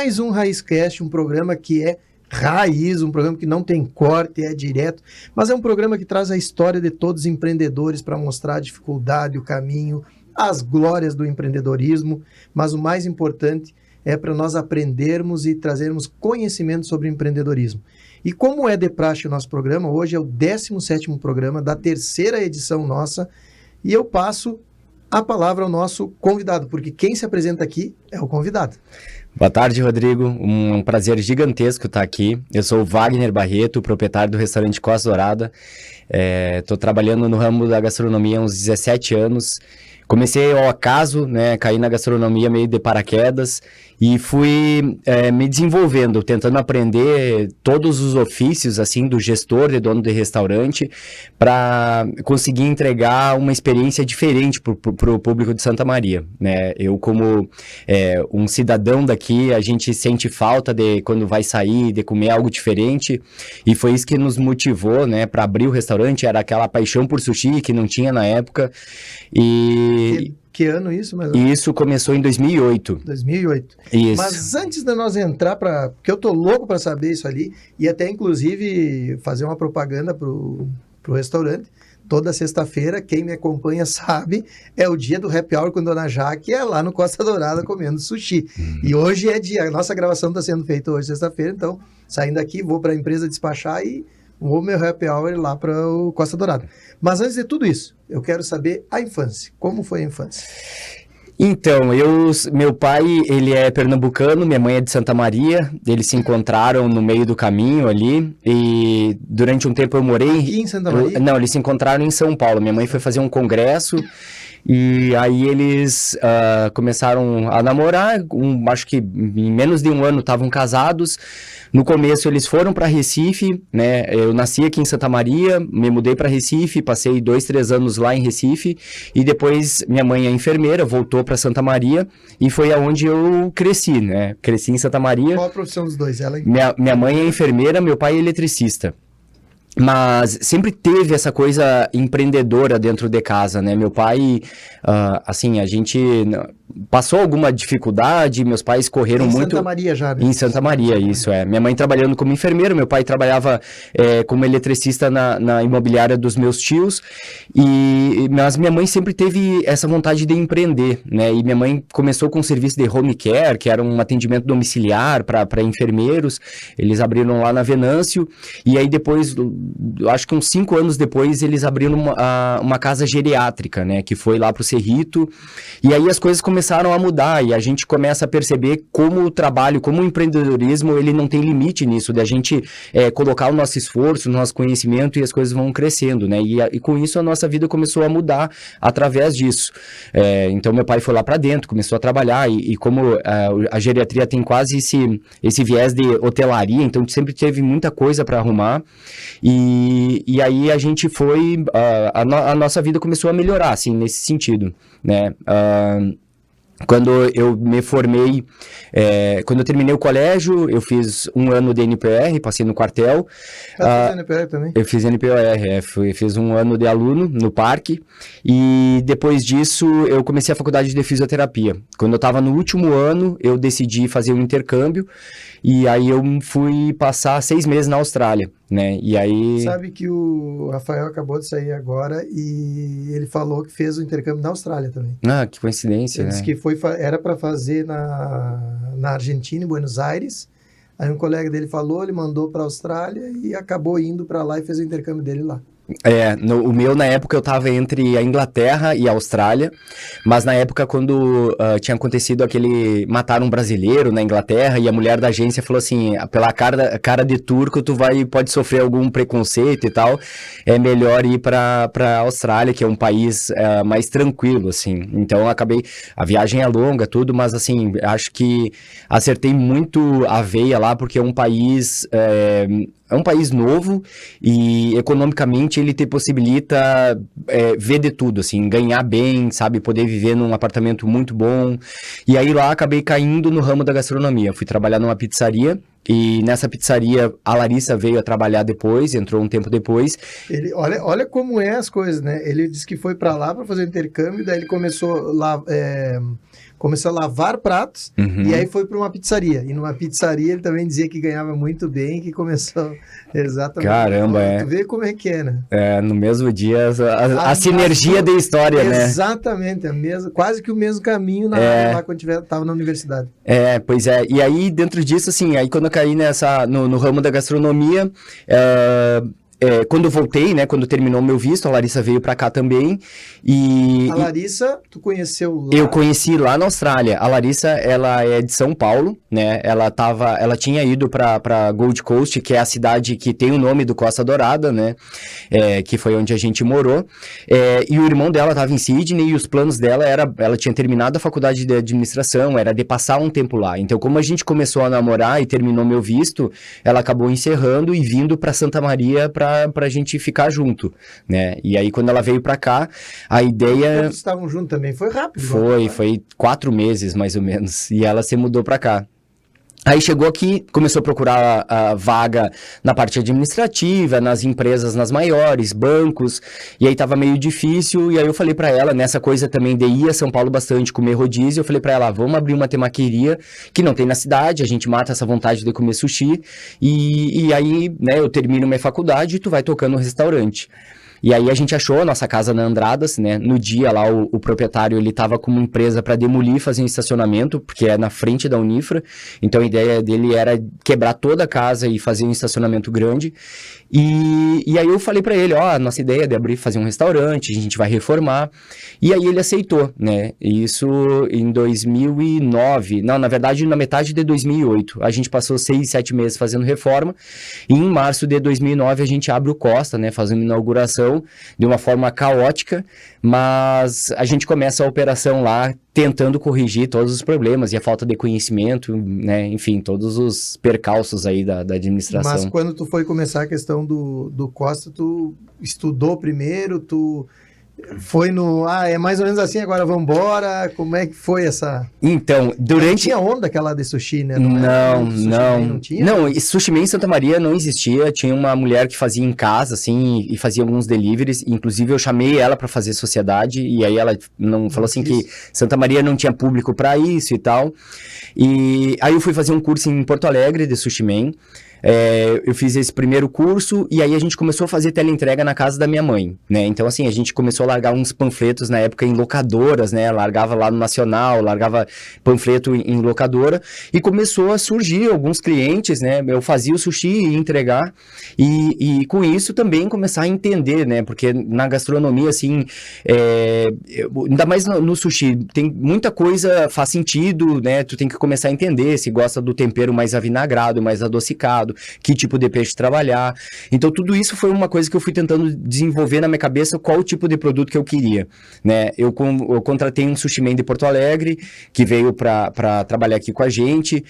mais um Raizcast, um programa que é raiz, um programa que não tem corte, é direto, mas é um programa que traz a história de todos os empreendedores para mostrar a dificuldade, o caminho, as glórias do empreendedorismo, mas o mais importante é para nós aprendermos e trazermos conhecimento sobre empreendedorismo. E como é de praxe o nosso programa, hoje é o 17º programa da 3ª edição nossa, e eu passo a palavra ao nosso convidado, porque quem se apresenta aqui é o convidado. Boa tarde, Rodrigo. Um prazer gigantesco estar aqui. Eu sou o Wagner Barreto, proprietário do restaurante Costa Dourada. Estou trabalhando no ramo da gastronomia há uns 17 anos. Comecei ao acaso, né, caí na gastronomia meio de paraquedas e fui me desenvolvendo, tentando aprender todos os ofícios, assim, do gestor, de dono de restaurante, para conseguir entregar uma experiência diferente para o público de Santa Maria, né? Eu, como um cidadão daqui, a gente sente falta de, quando vai sair, de comer algo diferente, e foi isso que nos motivou, né, para abrir o restaurante. Era aquela paixão por sushi que não tinha na época, e... Que ano isso? Isso começou em 2008. 2008. Isso. Mas antes de nós entrar porque eu tô louco para saber isso ali, e até inclusive fazer uma propaganda pro restaurante. Toda sexta-feira, quem me acompanha sabe, é o dia do happy hour com Dona Jaque, é lá no Costa Dourada comendo sushi. E hoje é dia, a nossa gravação está sendo feita hoje, sexta-feira, então saindo daqui, vou para a empresa despachar e vou meu happy hour lá para o Costa Dourada. Mas antes de tudo isso, eu quero saber a infância. Como foi a infância? Então, meu pai, ele é pernambucano, minha mãe é de Santa Maria, eles se encontraram no meio do caminho ali, e durante um tempo eu morei... Aqui em Santa Maria? Não, eles se encontraram em São Paulo. Minha mãe foi fazer um congresso, e aí eles começaram a namorar, acho que em menos de um ano estavam casados. No começo eles foram para Recife, né? Eu nasci aqui em Santa Maria, me mudei para Recife, passei 2-3 anos lá em Recife, e depois minha mãe é enfermeira, voltou para Santa Maria, e foi aonde eu cresci, né? Cresci em Santa Maria. Qual a profissão dos dois? Minha mãe é enfermeira, meu pai é eletricista. Mas sempre teve essa coisa empreendedora dentro de casa, né? Meu pai, assim, a gente passou alguma dificuldade, meus pais correram muito... Em Santa Maria já, né? Em Santa Maria, isso é. Minha mãe trabalhando como enfermeira, meu pai trabalhava como eletricista na imobiliária dos meus tios, mas minha mãe sempre teve essa vontade de empreender, né? E minha mãe começou com um serviço de home care, que era um atendimento domiciliar para enfermeiros. Eles abriram lá na Venâncio, e aí depois, acho que uns 5 anos depois, eles abriram uma casa geriátrica, né? Que foi lá pro Cerrito, e aí as coisas começaram a mudar, e a gente começa a perceber como o trabalho, como o empreendedorismo, ele não tem limite nisso, de a gente colocar o nosso esforço, o nosso conhecimento, e as coisas vão crescendo, né? E com isso a nossa vida começou a mudar através disso. Então meu pai foi lá para dentro, começou a trabalhar, e como a geriatria tem quase esse viés de hotelaria, então sempre teve muita coisa para arrumar, e aí a gente foi, a nossa vida começou a melhorar, assim, nesse sentido, né? Quando eu me formei, quando eu terminei o colégio, eu fiz 1 ano de NPR, passei no quartel. Você fez NPR também? Eu fiz NPR, fiz 1 ano de aluno no parque, e depois disso eu comecei a faculdade de fisioterapia. Quando eu estava no último ano, eu decidi fazer um intercâmbio, e aí eu fui passar 6 meses na Austrália, né? E aí... Sabe que o Rafael acabou de sair agora e ele falou que fez o intercâmbio na Austrália também. Ah, que coincidência, ele né? disse que era para fazer na Argentina, em Buenos Aires. Aí um colega dele falou, ele mandou para a Austrália e acabou indo para lá e fez o intercâmbio dele lá. O meu, na época, eu estava entre a Inglaterra e a Austrália, mas na época, quando tinha acontecido mataram um brasileiro na Inglaterra, e a mulher da agência falou assim, pela cara de turco, pode sofrer algum preconceito e tal, é melhor ir para a Austrália, que é um país mais tranquilo, assim. Então, a viagem é longa, tudo, mas assim, acho que acertei muito a veia lá, porque é um país novo, e economicamente ele te possibilita ver de tudo, assim, ganhar bem, sabe, poder viver num apartamento muito bom. E aí lá acabei caindo no ramo da gastronomia. Fui trabalhar numa pizzaria, E nessa pizzaria, a Larissa veio a trabalhar depois, entrou um tempo depois. Olha como é as coisas, né? Ele disse que foi para lá para fazer intercâmbio, daí ele começou a lavar pratos, e aí foi para uma pizzaria. E numa pizzaria ele também dizia que ganhava muito bem, que começou exatamente. Caramba, Tu vê como é que é, né? No mesmo dia, a sinergia da história, né? Exatamente, quase que o mesmo caminho lá quando estava na universidade. Pois é. E aí, dentro disso, assim, aí quando eu caí no ramo da gastronomia, quando eu voltei, né, quando terminou o meu visto, a Larissa veio pra cá também, A Larissa, tu conheceu lá? Eu conheci lá na Austrália. A Larissa, ela é de São Paulo, né, ela tinha ido pra Gold Coast, que é a cidade que tem o nome do Costa Dourada, né, que foi onde a gente morou, e o irmão dela tava em Sydney, e os planos dela ela tinha terminado a faculdade de administração, era de passar um tempo lá. Então, como a gente começou a namorar e terminou meu visto, ela acabou encerrando e vindo pra Santa Maria pra gente ficar junto, né? E aí, quando ela veio pra cá, a ideia... Vocês estavam juntos também, foi rápido. Foi 4 meses, mais ou menos, e ela se mudou pra cá. Aí chegou aqui, começou a procurar a vaga na parte administrativa, nas empresas, nas maiores, bancos, e aí tava meio difícil, e aí eu falei pra ela, nessa coisa também de ir a São Paulo bastante, comer rodízio, eu falei pra ela, vamos abrir uma temaqueria que não tem na cidade, a gente mata essa vontade de comer sushi, e aí, né, eu termino minha faculdade e tu vai tocando no restaurante. E aí a gente achou a nossa casa na Andradas, né? No dia lá o proprietário, ele tava com uma empresa para demolir, fazer um estacionamento, porque é na frente da Unifra. Então a ideia dele era quebrar toda a casa e fazer um estacionamento grande. E aí eu falei para ele, a nossa ideia é de abrir, fazer um restaurante, a gente vai reformar. E aí ele aceitou, né? Isso em 2009, não, na verdade na metade de 2008. A gente passou 6, 7 meses fazendo reforma. E em março de 2009 a gente abre o Costa, né? Fazendo inauguração de uma forma caótica, mas a gente começa a operação lá tentando corrigir todos os problemas e a falta de conhecimento, né? Enfim, todos os percalços aí da administração. Mas quando tu foi começar a questão do Costa, tu estudou primeiro, tu foi é mais ou menos assim, agora vamos embora, como é que foi essa... Então, Não tinha onda aquela de sushi, né? Não tinha? Não, Sushi Man em Santa Maria não existia, tinha uma mulher que fazia em casa, assim, e fazia alguns deliveries, inclusive eu chamei ela para fazer sociedade, e aí ela falou assim que Santa Maria não tinha público para isso e tal, e aí eu fui fazer um curso em Porto Alegre de Sushi Man. Eu fiz esse primeiro curso e aí a gente começou a fazer teleentrega na casa da minha mãe, né? Então, assim, a gente começou a largar uns panfletos na época em locadoras, né? Largava lá no Nacional, largava panfleto em locadora e começou a surgir alguns clientes, né? Eu fazia o sushi e entregar e com isso também começar a entender, né? Porque na gastronomia, assim, ainda mais no sushi, tem muita coisa, faz sentido, né? Tu tem que começar a entender se gosta do tempero mais avinagrado, mais adocicado, que tipo de peixe trabalhar. Então, tudo isso foi uma coisa que eu fui tentando desenvolver na minha cabeça, qual o tipo de produto que eu queria, né? Eu contratei um sushi man de Porto Alegre, que veio para trabalhar aqui com a gente,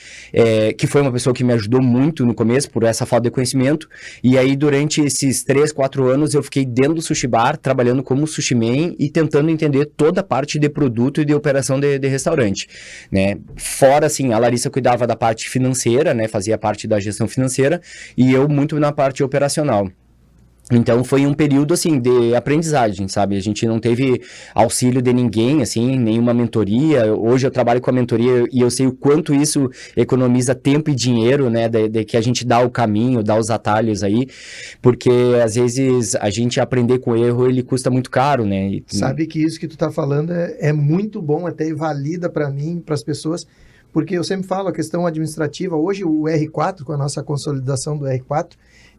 que foi uma pessoa que me ajudou muito no começo, por essa falta de conhecimento, e aí durante esses 3, 4 anos eu fiquei dentro do sushi bar, trabalhando como sushi man e tentando entender toda a parte de produto e de operação de restaurante, né? Fora, assim, a Larissa cuidava da parte financeira, né? Fazia parte da gestão financeira, e eu muito na parte operacional. Então, foi um período, assim, de aprendizagem, sabe? A gente não teve auxílio de ninguém, assim, nenhuma mentoria. Hoje eu trabalho com a mentoria e eu sei o quanto isso economiza tempo e dinheiro, né? De que a gente dá o caminho, dá os atalhos aí, porque às vezes a gente aprender com erro, ele custa muito caro, né? Sabe que isso que tu tá falando é muito bom, até e valida para mim, para as pessoas, porque eu sempre falo a questão administrativa. Hoje o R4, com a nossa consolidação do R4,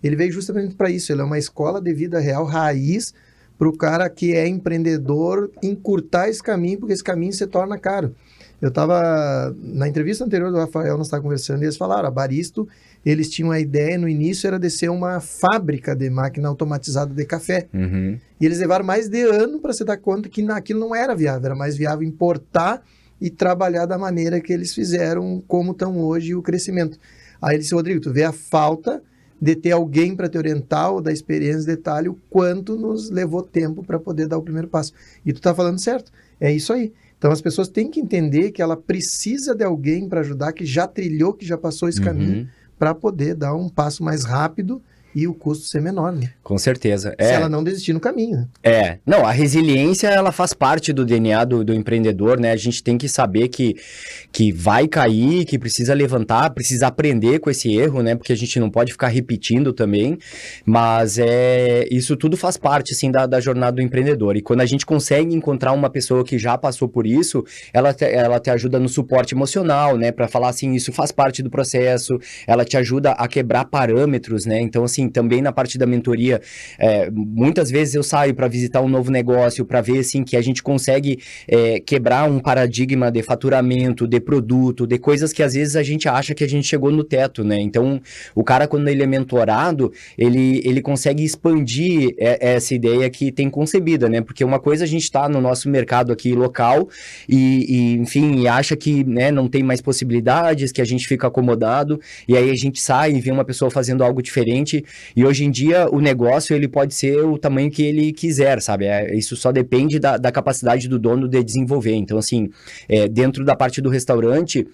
ele veio justamente para isso. Ele é uma escola de vida real, raiz, para o cara que é empreendedor encurtar esse caminho, porque esse caminho se torna caro. Eu estava, na entrevista anterior do Rafael, nós estávamos conversando, e eles falaram, a Baristo, eles tinham a ideia no início, era de ser uma fábrica de máquina automatizada de café. Uhum. E eles levaram mais de ano para se dar conta que aquilo não era viável, era mais viável importar e trabalhar da maneira que eles fizeram, como estão hoje, o crescimento. Aí ele disse, Rodrigo, tu vê a falta de ter alguém para te orientar ou da experiência, detalhe, o quanto nos levou tempo para poder dar o primeiro passo. E tu está falando certo, é isso aí. Então as pessoas têm que entender que ela precisa de alguém para ajudar, que já trilhou, que já passou esse caminho, para poder dar um passo mais rápido e o custo ser menor, né? Com certeza. Se ela não desistir no caminho, né? Não, a resiliência, ela faz parte do DNA do empreendedor, né? A gente tem que saber que vai cair, que precisa levantar, precisa aprender com esse erro, né? Porque a gente não pode ficar repetindo também, mas isso tudo faz parte, assim, da jornada do empreendedor. E quando a gente consegue encontrar uma pessoa que já passou por isso, ela te ajuda no suporte emocional, né? Para falar assim, isso faz parte do processo, ela te ajuda a quebrar parâmetros, né? Então, assim, também na parte da mentoria, muitas vezes eu saio para visitar um novo negócio, para ver, assim, que a gente consegue quebrar um paradigma de faturamento, de produto, de coisas que às vezes a gente acha que a gente chegou no teto, né? Então, o cara, quando ele é mentorado, ele consegue expandir essa ideia que tem concebida, né? Porque uma coisa a gente tá no nosso mercado aqui local enfim, acha que, né, não tem mais possibilidades, que a gente fica acomodado, e aí a gente sai e vê uma pessoa fazendo algo diferente, e hoje em dia o negócio, ele pode ser o tamanho que ele quiser, sabe? Isso só depende da capacidade do dono de desenvolver. Então, assim, dentro da parte do restaurante,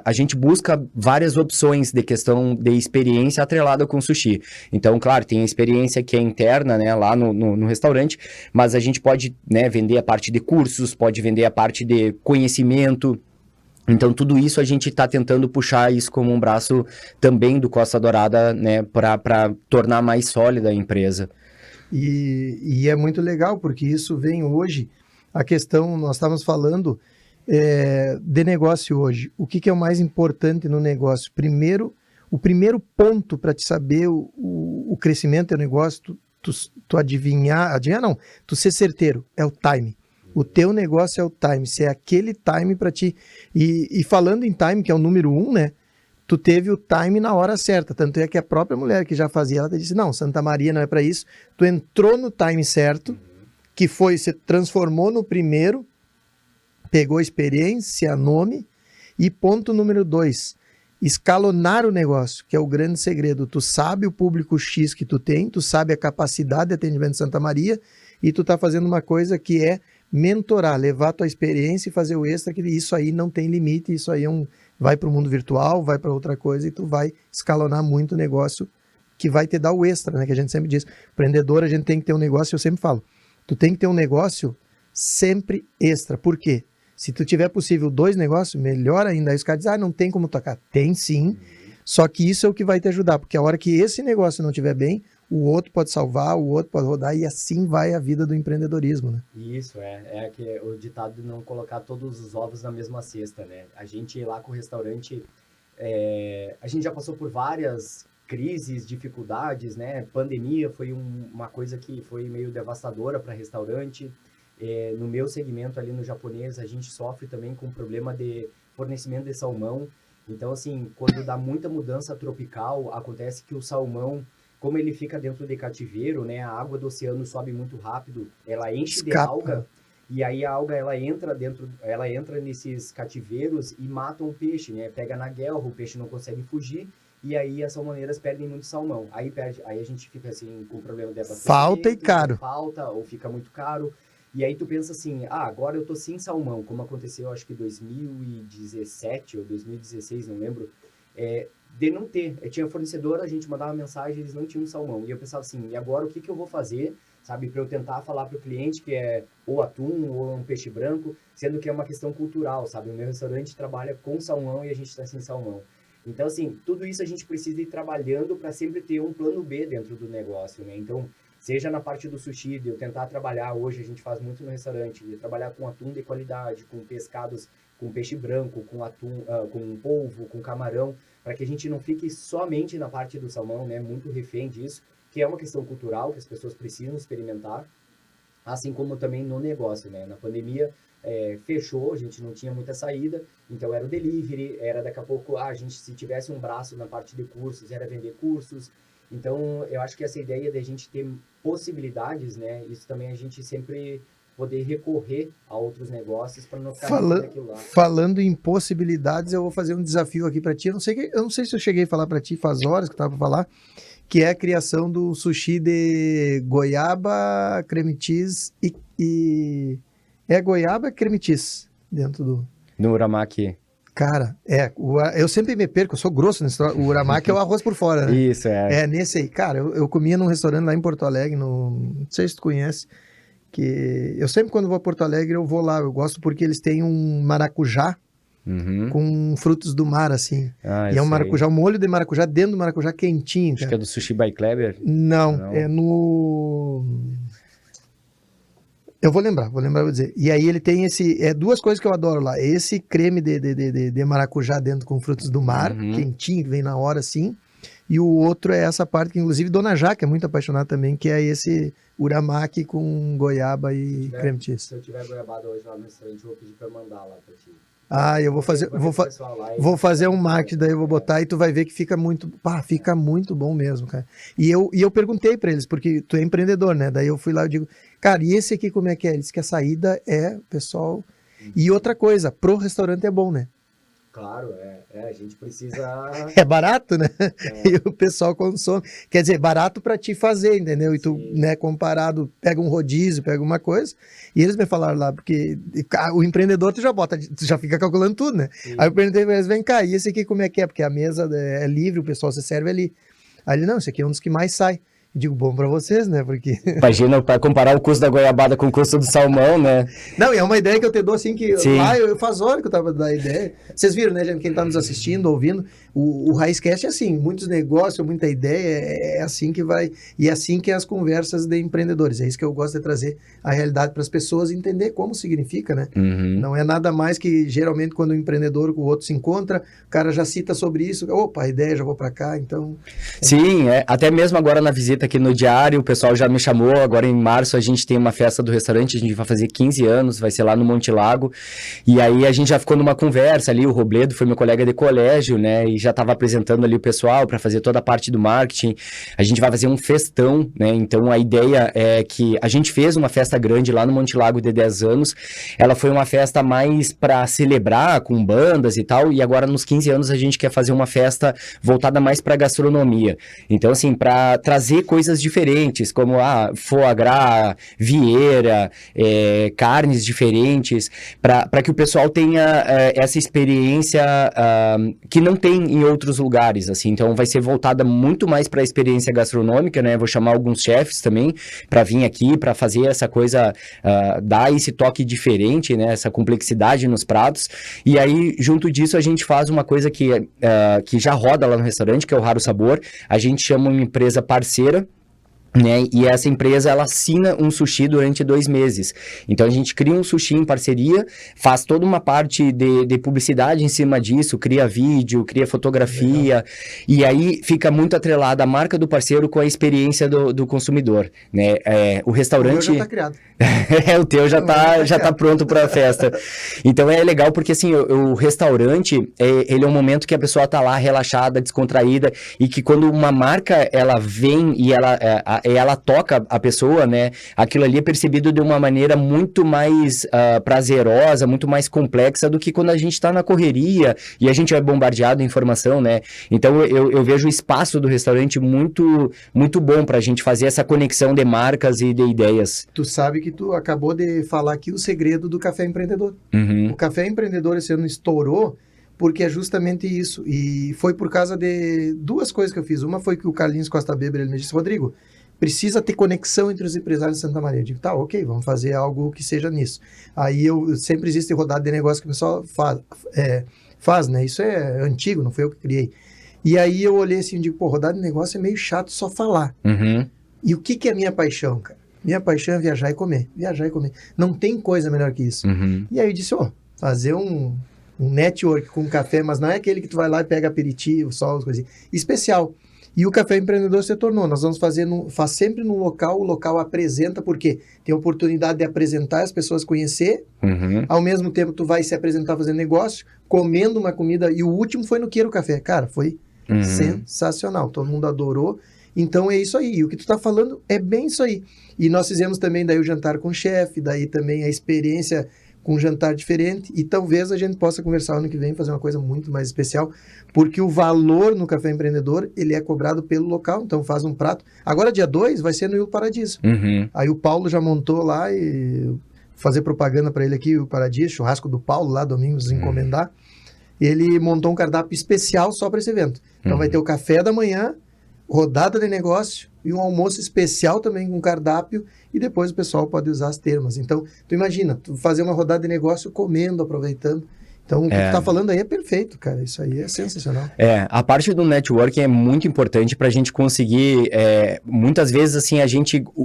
a gente busca várias opções de questão de experiência atrelada com o sushi. Então, claro, tem a experiência que é interna, né, lá no restaurante, mas a gente pode, né, vender a parte de cursos, pode vender a parte de conhecimento. Então, tudo isso a gente está tentando puxar isso como um braço também do Costa Dourada, né, para tornar mais sólida a empresa. E é muito legal, porque isso vem hoje, a questão, nós estávamos falando de negócio hoje. O que é o mais importante no negócio? Primeiro, o primeiro ponto para te saber o crescimento do negócio, tu adivinhar não, tu ser certeiro, é o time. O teu negócio é o time, se é aquele time para ti. E falando em time, que é o número 1, né? Tu teve o time na hora certa. Tanto é que a própria mulher que já fazia, ela te disse, não, Santa Maria não é para isso. Tu entrou no time certo, que foi, se transformou no primeiro, pegou experiência, nome, e ponto número 2, escalonar o negócio, que é o grande segredo. Tu sabe o público X que tu tem, tu sabe a capacidade de atendimento de Santa Maria, e tu tá fazendo uma coisa que é mentorar, levar a tua experiência e fazer o extra, que isso aí não tem limite, isso aí vai para o mundo virtual, vai para outra coisa, e tu vai escalonar muito o negócio que vai te dar o extra, né? Que a gente sempre diz, empreendedor, a gente tem que ter um negócio, eu sempre falo, tu tem que ter um negócio sempre extra. Por quê? Se tu tiver possível 2 negócios, melhor ainda. Aí os caras dizem, não tem como tocar. Tem sim, só que isso é o que vai te ajudar, porque a hora que esse negócio não estiver bem, o outro pode salvar, o outro pode rodar, e assim vai a vida do empreendedorismo, né? Isso, é que o ditado de não colocar todos os ovos na mesma cesta, né? A gente lá com o restaurante, a gente já passou por várias crises, dificuldades, né? Pandemia foi uma coisa que foi meio devastadora para restaurante. No meu segmento ali no japonês, a gente sofre também com problema de fornecimento de salmão. Então, assim, quando dá muita mudança tropical, acontece que o salmão, como ele fica dentro de cativeiro, né, a água do oceano sobe muito rápido, ela enche de alga, e aí a alga ela entra nesses cativeiros e mata um peixe, né, pega na guelra, o peixe não consegue fugir, e aí as salmoneiras perdem muito salmão. Aí a gente fica assim com o problema de falta e caro. Falta ou fica muito caro. E aí tu pensa assim, agora eu tô sem salmão, como aconteceu acho que em 2017 ou 2016, não lembro, de não ter. Tinha fornecedor, a gente mandava mensagem, eles não tinham salmão. E eu pensava assim, e agora o que eu vou fazer, sabe, para eu tentar falar para o cliente que é ou atum ou um peixe branco, sendo que é uma questão cultural, sabe? O meu restaurante trabalha com salmão e a gente está sem salmão. Então, assim, tudo isso a gente precisa ir trabalhando para sempre ter um plano B dentro do negócio, né? Então, seja na parte do sushi, de eu tentar trabalhar, hoje a gente faz muito no restaurante, de trabalhar com atum de qualidade, com pescados, com peixe branco, com atum, com polvo, com camarão, para que a gente não fique somente na parte do salmão, né, muito refém disso, que é uma questão cultural, que as pessoas precisam experimentar, assim como também no negócio, né, na pandemia fechou, a gente não tinha muita saída, então era o delivery, era daqui a pouco, a gente se tivesse um braço na parte de cursos, era vender cursos. Então, eu acho que essa ideia de a gente ter possibilidades, né, isso também a gente sempre poder recorrer a outros negócios para não ficar naquilo lá. Falando em possibilidades, eu vou fazer um desafio aqui para ti. Eu não sei se eu cheguei a falar para ti faz horas que eu estava para falar, que é a criação do sushi de goiaba, creme cheese e goiaba e creme cheese dentro do... No uramaki. Cara, eu sempre me perco, eu sou grosso nesse troço. O uramaki é o arroz por fora, né? Isso, É, nesse aí. Cara, eu comia num restaurante lá em Porto Alegre, não sei se tu conhece, que eu sempre quando vou a Porto Alegre eu vou lá, eu gosto porque eles têm um maracujá Uhum. com frutos do mar, assim. Ah, E eu é um sei. maracujá, um molho de maracujá dentro do maracujá quentinho, Acho que cara. é do Sushi by Kleber. Não, é no... Eu vou lembrar, vou dizer. E aí ele tem duas coisas que eu adoro lá. Esse creme de maracujá dentro com frutos do mar, Uhum. quentinho, que vem na hora, assim. E o outro é essa parte que, inclusive, Dona Jaque é muito apaixonada também, que é esse uramaki com goiaba e creme cheese. Se eu tiver goiabada hoje lá no restaurante, eu vou pedir pra mandar lá pra ti. Ah, eu vou fazer um marketing, daí eu vou botar e tu vai ver que fica muito bom mesmo, cara. E eu perguntei pra eles, porque tu é empreendedor, né? Daí eu fui lá e digo, cara, e esse aqui como é que é? Ele disse que a saída é, pessoal... E outra coisa, pro restaurante é bom, né? Claro, a gente precisa... É barato, né? E o pessoal consome. Quer dizer, barato pra te fazer, entendeu? E tu, né, comparado, pega um rodízio, pega uma coisa. E eles me falaram lá, porque o empreendedor tu já fica calculando tudo, né? Sim. Aí eu perguntei pra eles, vem cá, e esse aqui como é que é? Porque a mesa é livre, o pessoal se serve ali. Aí ele, não, esse aqui é um dos que mais sai. Digo, bom pra vocês, né? Porque... Imagina, para comparar o custo da goiabada com o custo do salmão, né? Não, e é uma ideia que eu te dou assim, que Sim. lá eu faz hora que eu tava dando a ideia. Vocês viram, né, gente? Quem tá nos assistindo, ouvindo, o Raizcast é assim, muitos negócios, muita ideia, é assim que vai, e é assim que é as conversas de empreendedores. É isso que eu gosto de trazer a realidade para as pessoas entender como significa, né? Uhum. Não é nada mais que, geralmente, quando um empreendedor com o outro se encontra, o cara já cita sobre isso, opa, a ideia, já vou para cá, então... Sim, até mesmo agora na visita aqui no Diário, o pessoal já me chamou, agora em março a gente tem uma festa do restaurante, a gente vai fazer 15 anos, vai ser lá no Monte Lago, e aí a gente já ficou numa conversa ali, o Robledo foi meu colega de colégio, né, e já estava apresentando ali o pessoal para fazer toda a parte do marketing, a gente vai fazer um festão, né, então a ideia é que a gente fez uma festa grande lá no Monte Lago de 10 anos, ela foi uma festa mais para celebrar com bandas e tal, e agora nos 15 anos a gente quer fazer uma festa voltada mais para gastronomia, então assim, para trazer coisas diferentes, como foie gras, vieira, carnes diferentes, para que o pessoal tenha essa experiência que não tem em outros lugares, assim, então vai ser voltada muito mais para a experiência gastronômica, né, vou chamar alguns chefes também para vir aqui, para fazer essa coisa, dar esse toque diferente, né, essa complexidade nos pratos, e aí junto disso a gente faz uma coisa que já roda lá no restaurante, que é o Raro Sabor, a gente chama uma empresa parceira, né? E essa empresa, ela assina um sushi durante 2 meses. Então, a gente cria um sushi em parceria, faz toda uma parte de publicidade em cima disso, cria vídeo, cria fotografia, legal. E aí fica muito atrelada a marca do parceiro com a experiência do consumidor, né? O restaurante... O meu já tá criado. O teu já tá pronto para a festa. Então, é legal porque, assim, o restaurante, ele é um momento que a pessoa tá lá relaxada, descontraída, e que quando uma marca, ela vem e ela toca a pessoa, né? Aquilo ali é percebido de uma maneira muito mais prazerosa, muito mais complexa do que quando a gente tá na correria e a gente é bombardeado de informação, né? Então, eu vejo o espaço do restaurante muito, muito bom pra gente fazer essa conexão de marcas e de ideias. Tu sabe que tu acabou de falar aqui o segredo do Café Empreendedor. Uhum. O Café Empreendedor esse ano estourou porque é justamente isso. E foi por causa de 2 coisas que eu fiz. Uma foi que o Carlinhos Costa Weber, ele me disse, Rodrigo, precisa ter conexão entre os empresários de Santa Maria. Eu digo, tá, ok, vamos fazer algo que seja nisso. Aí sempre existe rodada de negócio que o pessoal faz, né? Isso é antigo, não foi eu que criei. E aí eu olhei assim e digo, pô, rodada de negócio é meio chato só falar. Uhum. E o que é a minha paixão, cara? Minha paixão é viajar e comer. Viajar e comer. Não tem coisa melhor que isso. Uhum. E aí eu disse, fazer um network com café, mas não é aquele que tu vai lá e pega aperitivo, só as coisinhas. Especial. E o Café Empreendedor se tornou. Nós vamos faz sempre num local, o local apresenta, porque tem a oportunidade de apresentar, as pessoas conhecer, Uhum. Ao mesmo tempo tu vai se apresentar fazendo negócio, comendo uma comida, e o último foi no Queiro Café. Cara, foi sensacional, todo mundo adorou. Então é isso aí, e o que tu tá falando é bem isso aí. E nós fizemos também daí o jantar com o chefe, daí também a experiência com um jantar diferente, e talvez a gente possa conversar ano que vem, fazer uma coisa muito mais especial, porque o valor no Café Empreendedor, ele é cobrado pelo local, então faz um prato. Agora dia 2 vai ser no Il Paradiso. Uhum. Aí o Paulo já montou lá, e fazer propaganda para ele aqui, o Paradiso, churrasco do Paulo lá, domingos, encomendar. ele montou um cardápio especial só para esse evento. Então vai ter o café da manhã, rodada de negócio e um almoço especial também com cardápio, e depois o pessoal pode usar as termas. Então, tu imagina, tu fazer uma rodada de negócio comendo, aproveitando. Então, o que tu tá falando aí é perfeito, cara. Isso aí é sensacional. A parte do networking é muito importante para a gente conseguir, muitas vezes, assim,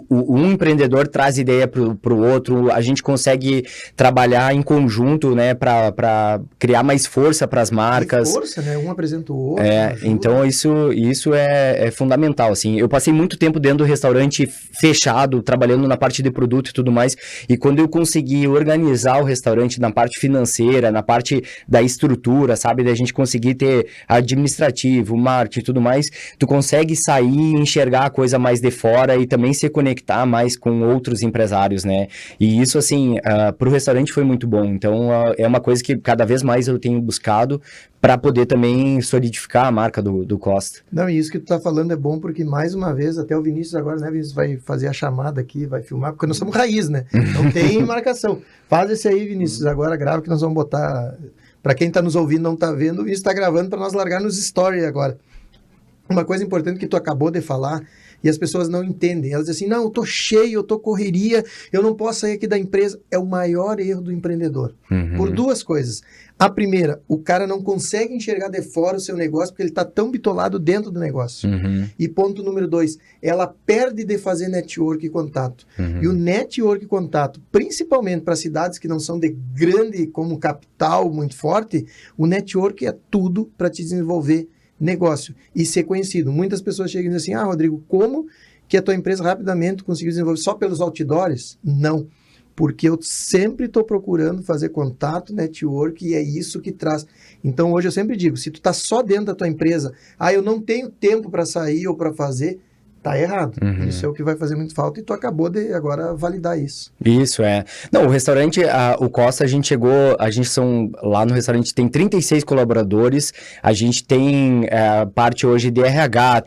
um empreendedor traz ideia pro outro, a gente consegue trabalhar em conjunto, né, para criar mais força para as marcas. E força, né? Um apresenta o outro. Então isso é fundamental, assim. Eu passei muito tempo dentro do restaurante fechado, trabalhando na parte de produto e tudo mais, e quando eu consegui organizar o restaurante na parte financeira, na parte da estrutura, sabe, da gente conseguir ter administrativo, marketing e tudo mais, tu consegue sair e enxergar a coisa mais de fora e também se conectar mais com outros empresários, né, e isso, assim, pro restaurante foi muito bom. Então, é uma coisa que cada vez mais eu tenho buscado para poder também solidificar a marca do Costa. Não, e isso que tu tá falando é bom, porque mais uma vez, até o Vinícius agora, né, Vinícius vai fazer a chamada aqui, vai filmar, porque nós somos raiz, né, não tem marcação. Faz esse aí, Vinícius, agora grava que nós vamos botar, para quem tá nos ouvindo não tá vendo, isso tá gravando para nós largar nos stories agora. Uma coisa importante que tu acabou de falar, e as pessoas não entendem, elas dizem assim, não, eu tô cheio, eu tô correria, eu não posso sair aqui da empresa. É o maior erro do empreendedor, por duas coisas. A primeira, o cara não consegue enxergar de fora o seu negócio porque ele está tão bitolado dentro do negócio. E ponto número 2, ela perde de fazer network e contato. E o network e contato, principalmente para cidades que não são de grande, como capital muito forte, o network é tudo para te desenvolver negócio e ser conhecido. Muitas pessoas chegam e dizem assim, Rodrigo, como que a tua empresa rapidamente conseguiu desenvolver só pelos outdoors? Não. Porque eu sempre estou procurando fazer contato, network, e é isso que traz. Então, hoje eu sempre digo, se tu está só dentro da tua empresa, eu não tenho tempo para sair ou para fazer, tá errado. Isso é o que vai fazer muito falta, e tu acabou de agora validar isso. Isso, Não, o restaurante, o Costa, lá no restaurante tem 36 colaboradores, a gente tem parte hoje de RH,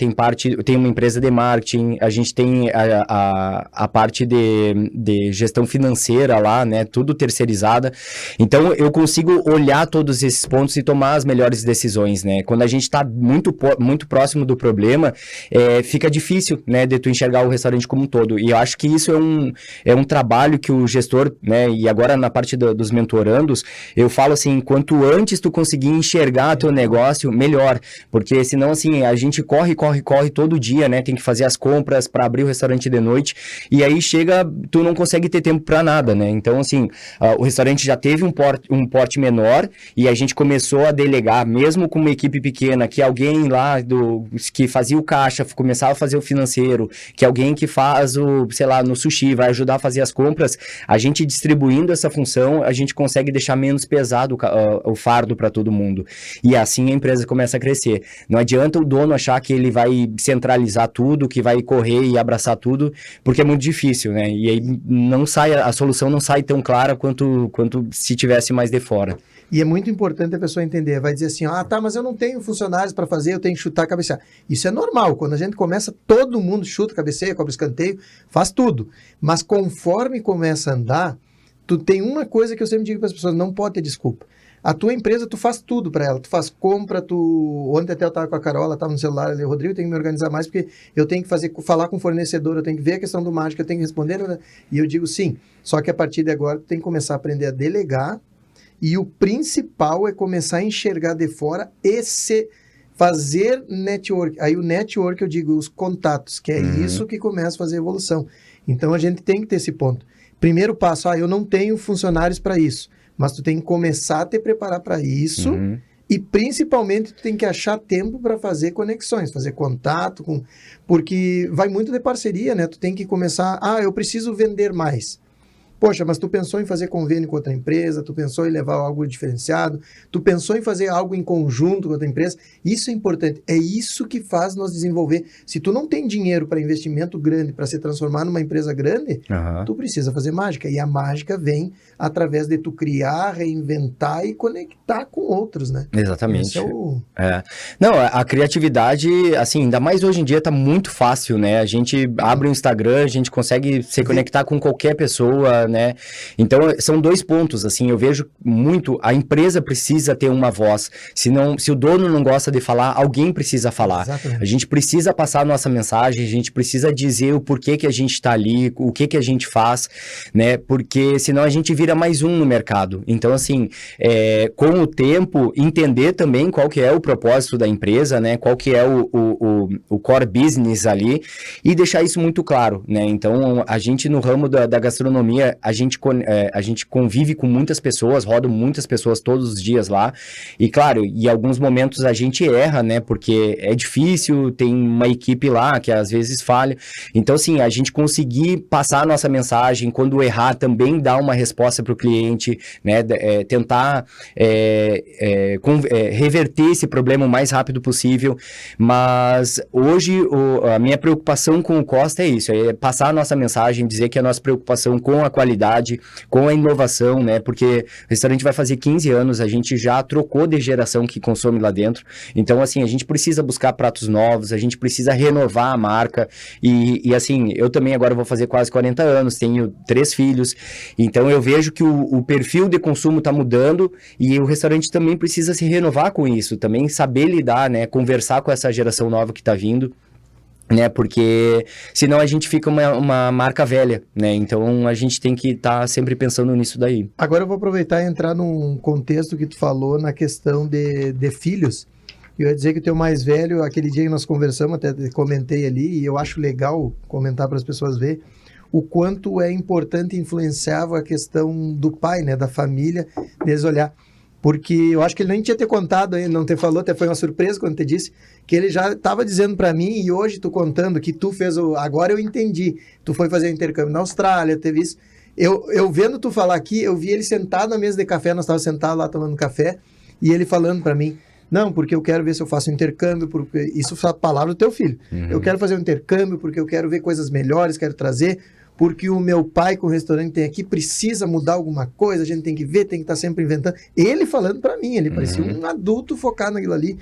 tem uma empresa de marketing, a gente tem a parte de gestão financeira lá, né, tudo terceirizada. Então, eu consigo olhar todos esses pontos e tomar as melhores decisões, né. Quando a gente está muito próximo do problema, fica difícil, né, de tu enxergar o restaurante como um todo, e eu acho que isso é um trabalho que o gestor, né, e agora na parte dos mentorandos, eu falo assim, quanto antes tu conseguir enxergar teu negócio, melhor, porque senão, assim, a gente corre todo dia, né, tem que fazer as compras para abrir o restaurante de noite, e aí chega, tu não consegue ter tempo para nada, né, então, assim, o restaurante já teve um porte menor, e a gente começou a delegar, mesmo com uma equipe pequena, que alguém lá que fazia o caixa, começava a fazer o financeiro, que alguém que faz no sushi, vai ajudar a fazer as compras, a gente distribuindo essa função, a gente consegue deixar menos pesado o fardo para todo mundo. E assim a empresa começa a crescer. Não adianta o dono achar que ele vai centralizar tudo, que vai correr e abraçar tudo, porque é muito difícil, né? E aí a solução não sai tão clara quanto se tivesse mais de fora. E é muito importante a pessoa entender, vai dizer assim, mas eu não tenho funcionários para fazer, eu tenho que chutar, cabecear. Isso é normal, quando a gente começa, todo mundo chuta, cabeceia, cobra escanteio, faz tudo. Mas conforme começa a andar, tu tem uma coisa que eu sempre digo para as pessoas, não pode ter desculpa. A tua empresa, tu faz tudo para ela, tu faz compra, ontem até eu estava com a Carola, estava no celular, ali, Rodrigo, tem que me organizar mais, porque eu tenho que falar com o fornecedor, eu tenho que ver a questão do mágico, eu tenho que responder, e eu digo sim, só que a partir de agora tu tem que começar a aprender a delegar, e o principal é começar a enxergar de fora e fazer network. Aí o network, eu digo, os contatos, que é isso que começa a fazer a evolução. Então, a gente tem que ter esse ponto. Primeiro passo, eu não tenho funcionários para isso, mas tu tem que começar a te preparar para isso e, principalmente, tu tem que achar tempo para fazer conexões, fazer contato, porque vai muito de parceria, né? Tu tem que começar, eu preciso vender mais. Poxa, mas tu pensou em fazer convênio com outra empresa, tu pensou em levar algo diferenciado, tu pensou em fazer algo em conjunto com outra empresa. Isso é importante, é isso que faz nós desenvolver. Se tu não tem dinheiro para investimento grande, para se transformar numa empresa grande, tu precisa fazer mágica. E a mágica vem através de tu criar, reinventar e conectar com outros, né? Exatamente. Não, a criatividade, assim, ainda mais hoje em dia, tá muito fácil, né? A gente abre o Instagram, a gente consegue se conectar com qualquer pessoa, né? Então, são dois pontos, assim, eu vejo muito, a empresa precisa ter uma voz, se o dono não gosta de falar, alguém precisa falar. Exatamente. A gente precisa passar a nossa mensagem, a gente precisa dizer o porquê que a gente está ali, o que a gente faz, né? Porque senão a gente vira mais um no mercado. Então, assim, com o tempo, entender também qual que é o propósito da empresa, né? Qual que é o core business ali e deixar isso muito claro, né? Então, a gente no ramo da gastronomia, a gente convive com muitas pessoas, roda muitas pessoas todos os dias lá e, claro, em alguns momentos a gente erra, né? Porque é difícil, tem uma equipe lá que às vezes falha. Então, assim, a gente conseguir passar a nossa mensagem, quando errar, também dar uma resposta para o cliente, né? Tentar reverter esse problema o mais rápido possível. Mas hoje a minha preocupação com o Costa é isso, é passar a nossa mensagem, dizer que a nossa preocupação com a qualidade, com a inovação, né? Porque o restaurante vai fazer 15 anos, a gente já trocou de geração que consome lá dentro. Então, assim, a gente precisa buscar pratos novos, a gente precisa renovar a marca. E assim, eu também agora vou fazer quase 40 anos, tenho 3 filhos. Então, eu vejo que o perfil de consumo está mudando e o restaurante também precisa se renovar com isso, também saber lidar, né? Conversar com essa geração nova que está vindo, né? Porque senão a gente fica uma marca velha, né? Então a gente tem que estar sempre pensando nisso daí. Agora eu vou aproveitar e entrar num contexto que tu falou na questão de filhos. Eu ia dizer que o teu mais velho, aquele dia que nós conversamos, até comentei ali, e eu acho legal comentar para as pessoas verem o quanto é importante e influenciava a questão do pai, né? Da família, deles olhar. Porque eu acho que ele nem tinha ter contado ainda, não te falou, até foi uma surpresa quando te disse, que ele já estava dizendo para mim, e hoje tu contando que tu fez agora eu entendi, tu foi fazer um intercâmbio na Austrália, teve isso. Eu vendo tu falar aqui, eu vi ele sentado na mesa de café, nós estávamos sentados lá tomando café, e ele falando para mim, não, porque eu quero ver se eu faço um intercâmbio, porque isso foi a palavra do teu filho. Uhum. Eu quero fazer um intercâmbio porque eu quero ver coisas melhores, quero trazer, porque o meu pai com o restaurante tem aqui, precisa mudar alguma coisa, a gente tem que ver, tem que estar sempre inventando. Ele falando para mim, ele parecia um adulto focado naquilo ali.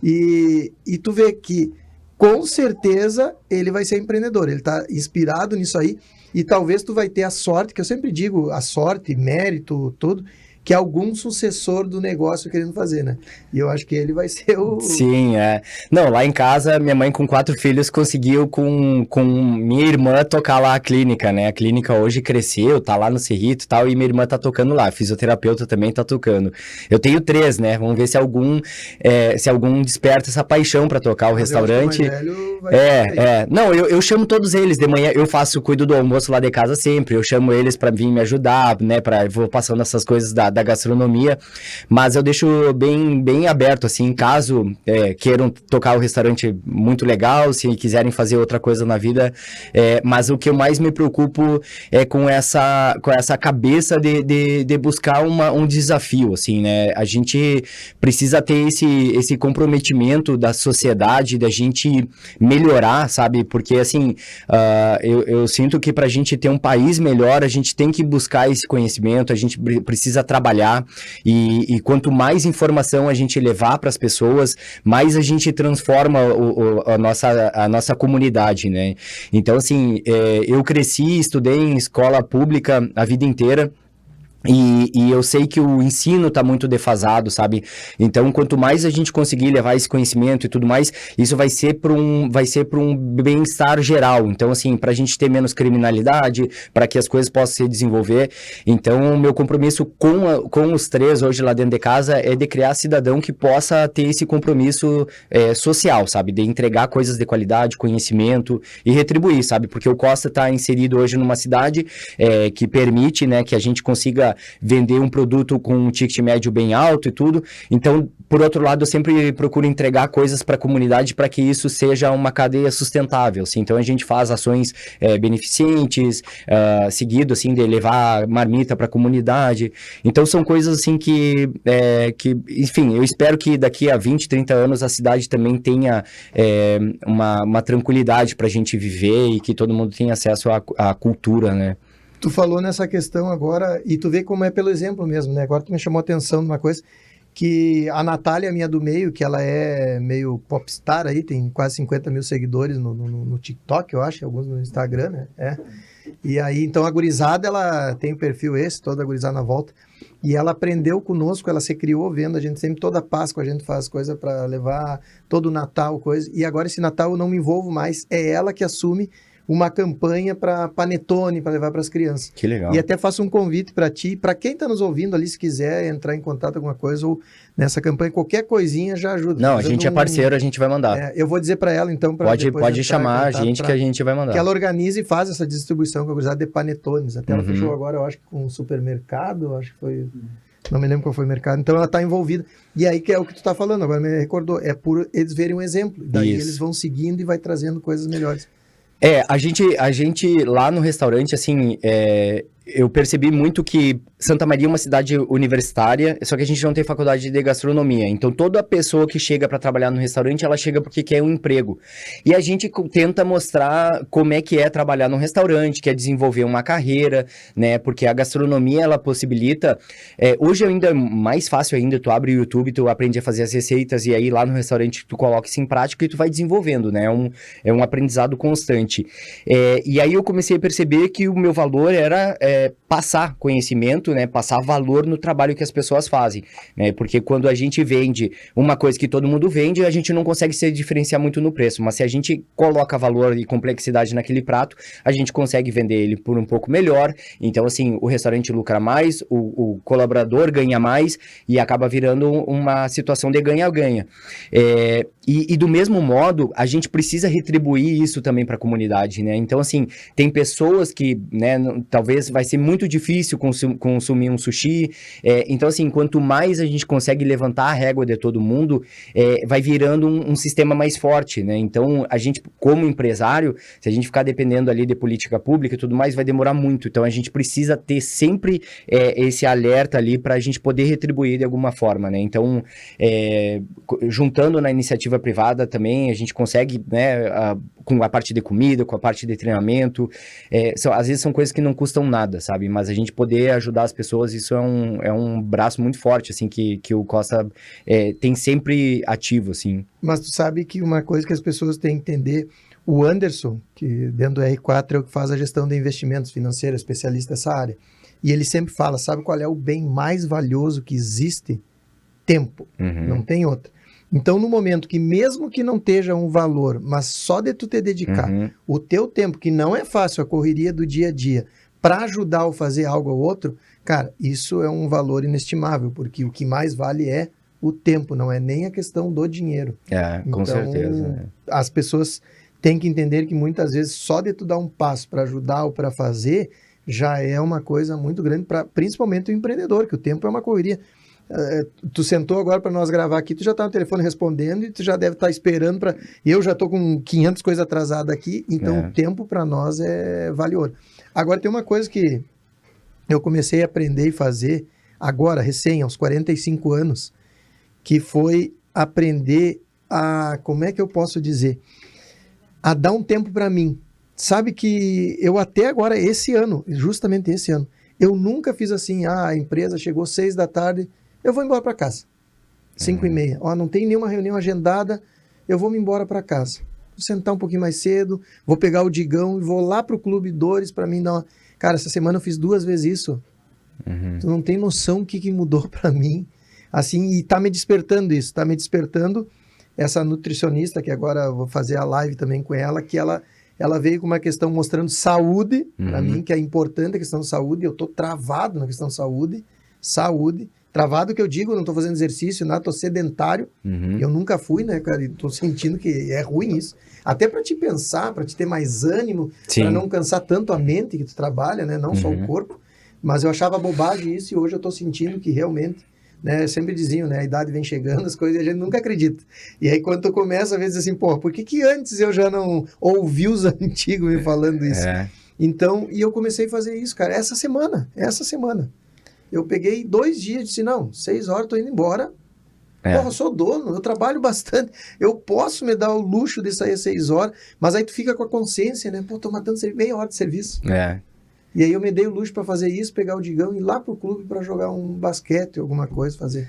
E tu vê que, com certeza, ele vai ser empreendedor, ele está inspirado nisso aí, e talvez tu vai ter a sorte, que eu sempre digo, a sorte, mérito, tudo, que é algum sucessor do negócio querendo fazer, né? E eu acho que ele vai ser o... Sim, é. Não, lá em casa, minha mãe com 4 filhos conseguiu com minha irmã tocar lá a clínica, né? A clínica hoje cresceu, tá lá no Cerrito e tal, e minha irmã tá tocando lá. A fisioterapeuta também tá tocando. Eu tenho 3, né? Vamos ver se algum desperta essa paixão para tocar o restaurante. Não, eu chamo todos eles de manhã, cuido do almoço lá de casa sempre, eu chamo eles para vir me ajudar, né? Vou passando essas coisas da gastronomia, mas eu deixo bem aberto, assim, caso queiram tocar o restaurante muito legal, se quiserem fazer outra coisa na vida, mas o que eu mais me preocupo é com essa cabeça de buscar um desafio, assim, né? A gente precisa ter esse comprometimento da sociedade, da gente melhorar, sabe? Porque, assim, eu sinto que pra gente ter um país melhor, a gente tem que buscar esse conhecimento, a gente precisa trabalhar e quanto mais informação a gente levar para as pessoas, mais a gente transforma a nossa comunidade, né? Então, assim, eu cresci, estudei em escola pública a vida inteira. E eu sei que o ensino está muito defasado, sabe? Então, quanto mais a gente conseguir levar esse conhecimento e tudo mais, isso vai ser para um bem-estar geral. Então, assim, para a gente ter menos criminalidade, para que as coisas possam se desenvolver. Então, o meu compromisso com os 3 hoje lá dentro de casa é de criar cidadão que possa ter esse compromisso social, sabe? De entregar coisas de qualidade, conhecimento e retribuir, sabe? Porque o Costa está inserido hoje numa cidade que permite, né, que a gente consiga vender um produto com um ticket médio bem alto e tudo. Então, por outro lado, eu sempre procuro entregar coisas para a comunidade para que isso seja uma cadeia sustentável, assim. Então, a gente faz ações beneficentes, seguido, assim, de levar marmita para a comunidade. Então, são coisas, assim, que, enfim, eu espero que daqui a 20, 30 anos a cidade também tenha uma tranquilidade para a gente viver e que todo mundo tenha acesso à cultura, né? Tu falou nessa questão agora, e tu vê como é pelo exemplo mesmo, né? Agora tu me chamou a atenção numa coisa, que a Natália, minha do meio, que ela é meio popstar aí, tem quase 50 mil seguidores no TikTok, eu acho, alguns no Instagram, né? E aí, então, a gurizada, ela tem o perfil esse, toda a gurizada na volta, e ela aprendeu conosco, ela se criou vendo, a gente sempre, toda Páscoa, a gente faz coisa para levar, todo Natal, coisa, e agora esse Natal eu não me envolvo mais, é ela que assume uma campanha para panetone, para levar para as crianças. Que legal. E até faço um convite para ti, para quem está nos ouvindo ali, se quiser entrar em contato com alguma coisa, ou nessa campanha, qualquer coisinha já ajuda. Não, a gente é parceiro, a gente vai mandar. Eu vou dizer para ela, então, para Pode chamar a gente que a gente vai mandar. Que ela organiza e faz essa distribuição com a gurizada de panetones. Até ela fechou agora, eu acho que com um supermercado, acho que foi... Não me lembro qual foi o mercado. Então ela está envolvida. E aí que é o que tu está falando, agora me recordou. É por eles verem um exemplo. Daí eles vão seguindo e vai trazendo coisas melhores. A gente lá no restaurante, assim, eu percebi muito que Santa Maria é uma cidade universitária, só que a gente não tem faculdade de gastronomia. Então, toda pessoa que chega para trabalhar no restaurante, ela chega porque quer um emprego. E a gente tenta mostrar como é que é trabalhar num restaurante, que é desenvolver uma carreira, né? Porque a gastronomia, ela possibilita... hoje ainda é mais fácil ainda, tu abre o YouTube, tu aprende a fazer as receitas, e aí lá no restaurante tu coloca isso em prática e tu vai desenvolvendo, né? É um aprendizado constante. E aí eu comecei a perceber que o meu valor era passar conhecimento, né, passar valor no trabalho que as pessoas fazem, né, porque quando a gente vende uma coisa que todo mundo vende, a gente não consegue se diferenciar muito no preço, mas se a gente coloca valor e complexidade naquele prato, a gente consegue vender ele por um pouco melhor, então assim, o restaurante lucra mais, o colaborador ganha mais e acaba virando uma situação de ganha-ganha. E do mesmo modo, a gente precisa retribuir isso também para a comunidade, né, então assim, tem pessoas que, né, talvez vai ser muito difícil consumir um sushi, então assim, quanto mais a gente consegue levantar a régua de todo mundo, vai virando um sistema mais forte, né, então a gente como empresário, se a gente ficar dependendo ali de política pública e tudo mais, vai demorar muito, então a gente precisa ter sempre esse alerta ali para a gente poder retribuir de alguma forma, né, então juntando na iniciativa privada também, a gente consegue, né, com a parte de comida, com a parte de treinamento, às vezes são coisas que não custam nada, sabe? Mas a gente poder ajudar as pessoas, isso é um braço muito forte, assim, que o Costa tem sempre ativo, assim. Mas tu sabe que uma coisa que as pessoas têm que entender, o Anderson, que dentro do R4 é o que faz a gestão de investimentos financeiros, especialista nessa área, e ele sempre fala, sabe qual é o bem mais valioso que existe? Tempo, não tem outra. Então, no momento que mesmo que não esteja um valor, mas só de tu te dedicar o teu tempo, que não é fácil, a correria do dia a dia, para ajudar ou fazer algo ou outro, cara, isso é um valor inestimável, porque o que mais vale é o tempo, não é nem a questão do dinheiro. Com certeza. Né? As pessoas têm que entender que muitas vezes só de tu dar um passo para ajudar ou para fazer, já é uma coisa muito grande, principalmente o empreendedor, que o tempo é uma correria. Tu sentou agora para nós gravar aqui, tu já tá no telefone respondendo e tu já deve estar esperando para... Eu já tô com 500 coisas atrasadas aqui, então o tempo para nós vale ouro. Agora tem uma coisa que eu comecei a aprender e fazer agora, recém, aos 45 anos, que foi aprender a, como é que eu posso dizer, a dar um tempo para mim. Sabe que eu até agora, esse ano, justamente esse ano, eu nunca fiz assim, a empresa chegou 6 da tarde, eu vou embora para casa. 5:30. Não tem nenhuma reunião agendada, eu vou me embora para casa. Vou sentar um pouquinho mais cedo, vou pegar o Digão e vou lá pro Clube Dores para mim dar uma... Cara, essa semana eu fiz 2 vezes isso. Tu não tem noção o que mudou para mim. Assim, e tá me despertando isso, tá me despertando essa nutricionista, que agora eu vou fazer a live também com ela, que ela veio com uma questão mostrando saúde, para mim, que é importante a questão de saúde, eu tô travado na questão de saúde, travado que eu digo, não tô fazendo exercício, nada, tô sedentário, eu nunca fui, né, cara, e tô sentindo que é ruim isso, até para te pensar, para te ter mais ânimo, para não cansar tanto a mente que tu trabalha, né, não só o corpo, mas eu achava bobagem isso e hoje eu tô sentindo que realmente, né, sempre diziam, né, a idade vem chegando, as coisas a gente nunca acredita. E aí quando tu começa a ver assim, pô, por que antes eu já não ouvi os antigos me falando isso? Então, e eu comecei a fazer isso, cara, essa semana. Eu peguei 2 dias e disse, não, 6 horas, tô indo embora. Porra, eu sou dono, eu trabalho bastante, eu posso me dar o luxo de sair às 6 horas, mas aí tu fica com a consciência, né, pô, tô matando meia hora de serviço. E aí eu me dei o luxo para fazer isso, pegar o Digão e ir lá pro clube para jogar um basquete, alguma coisa, fazer.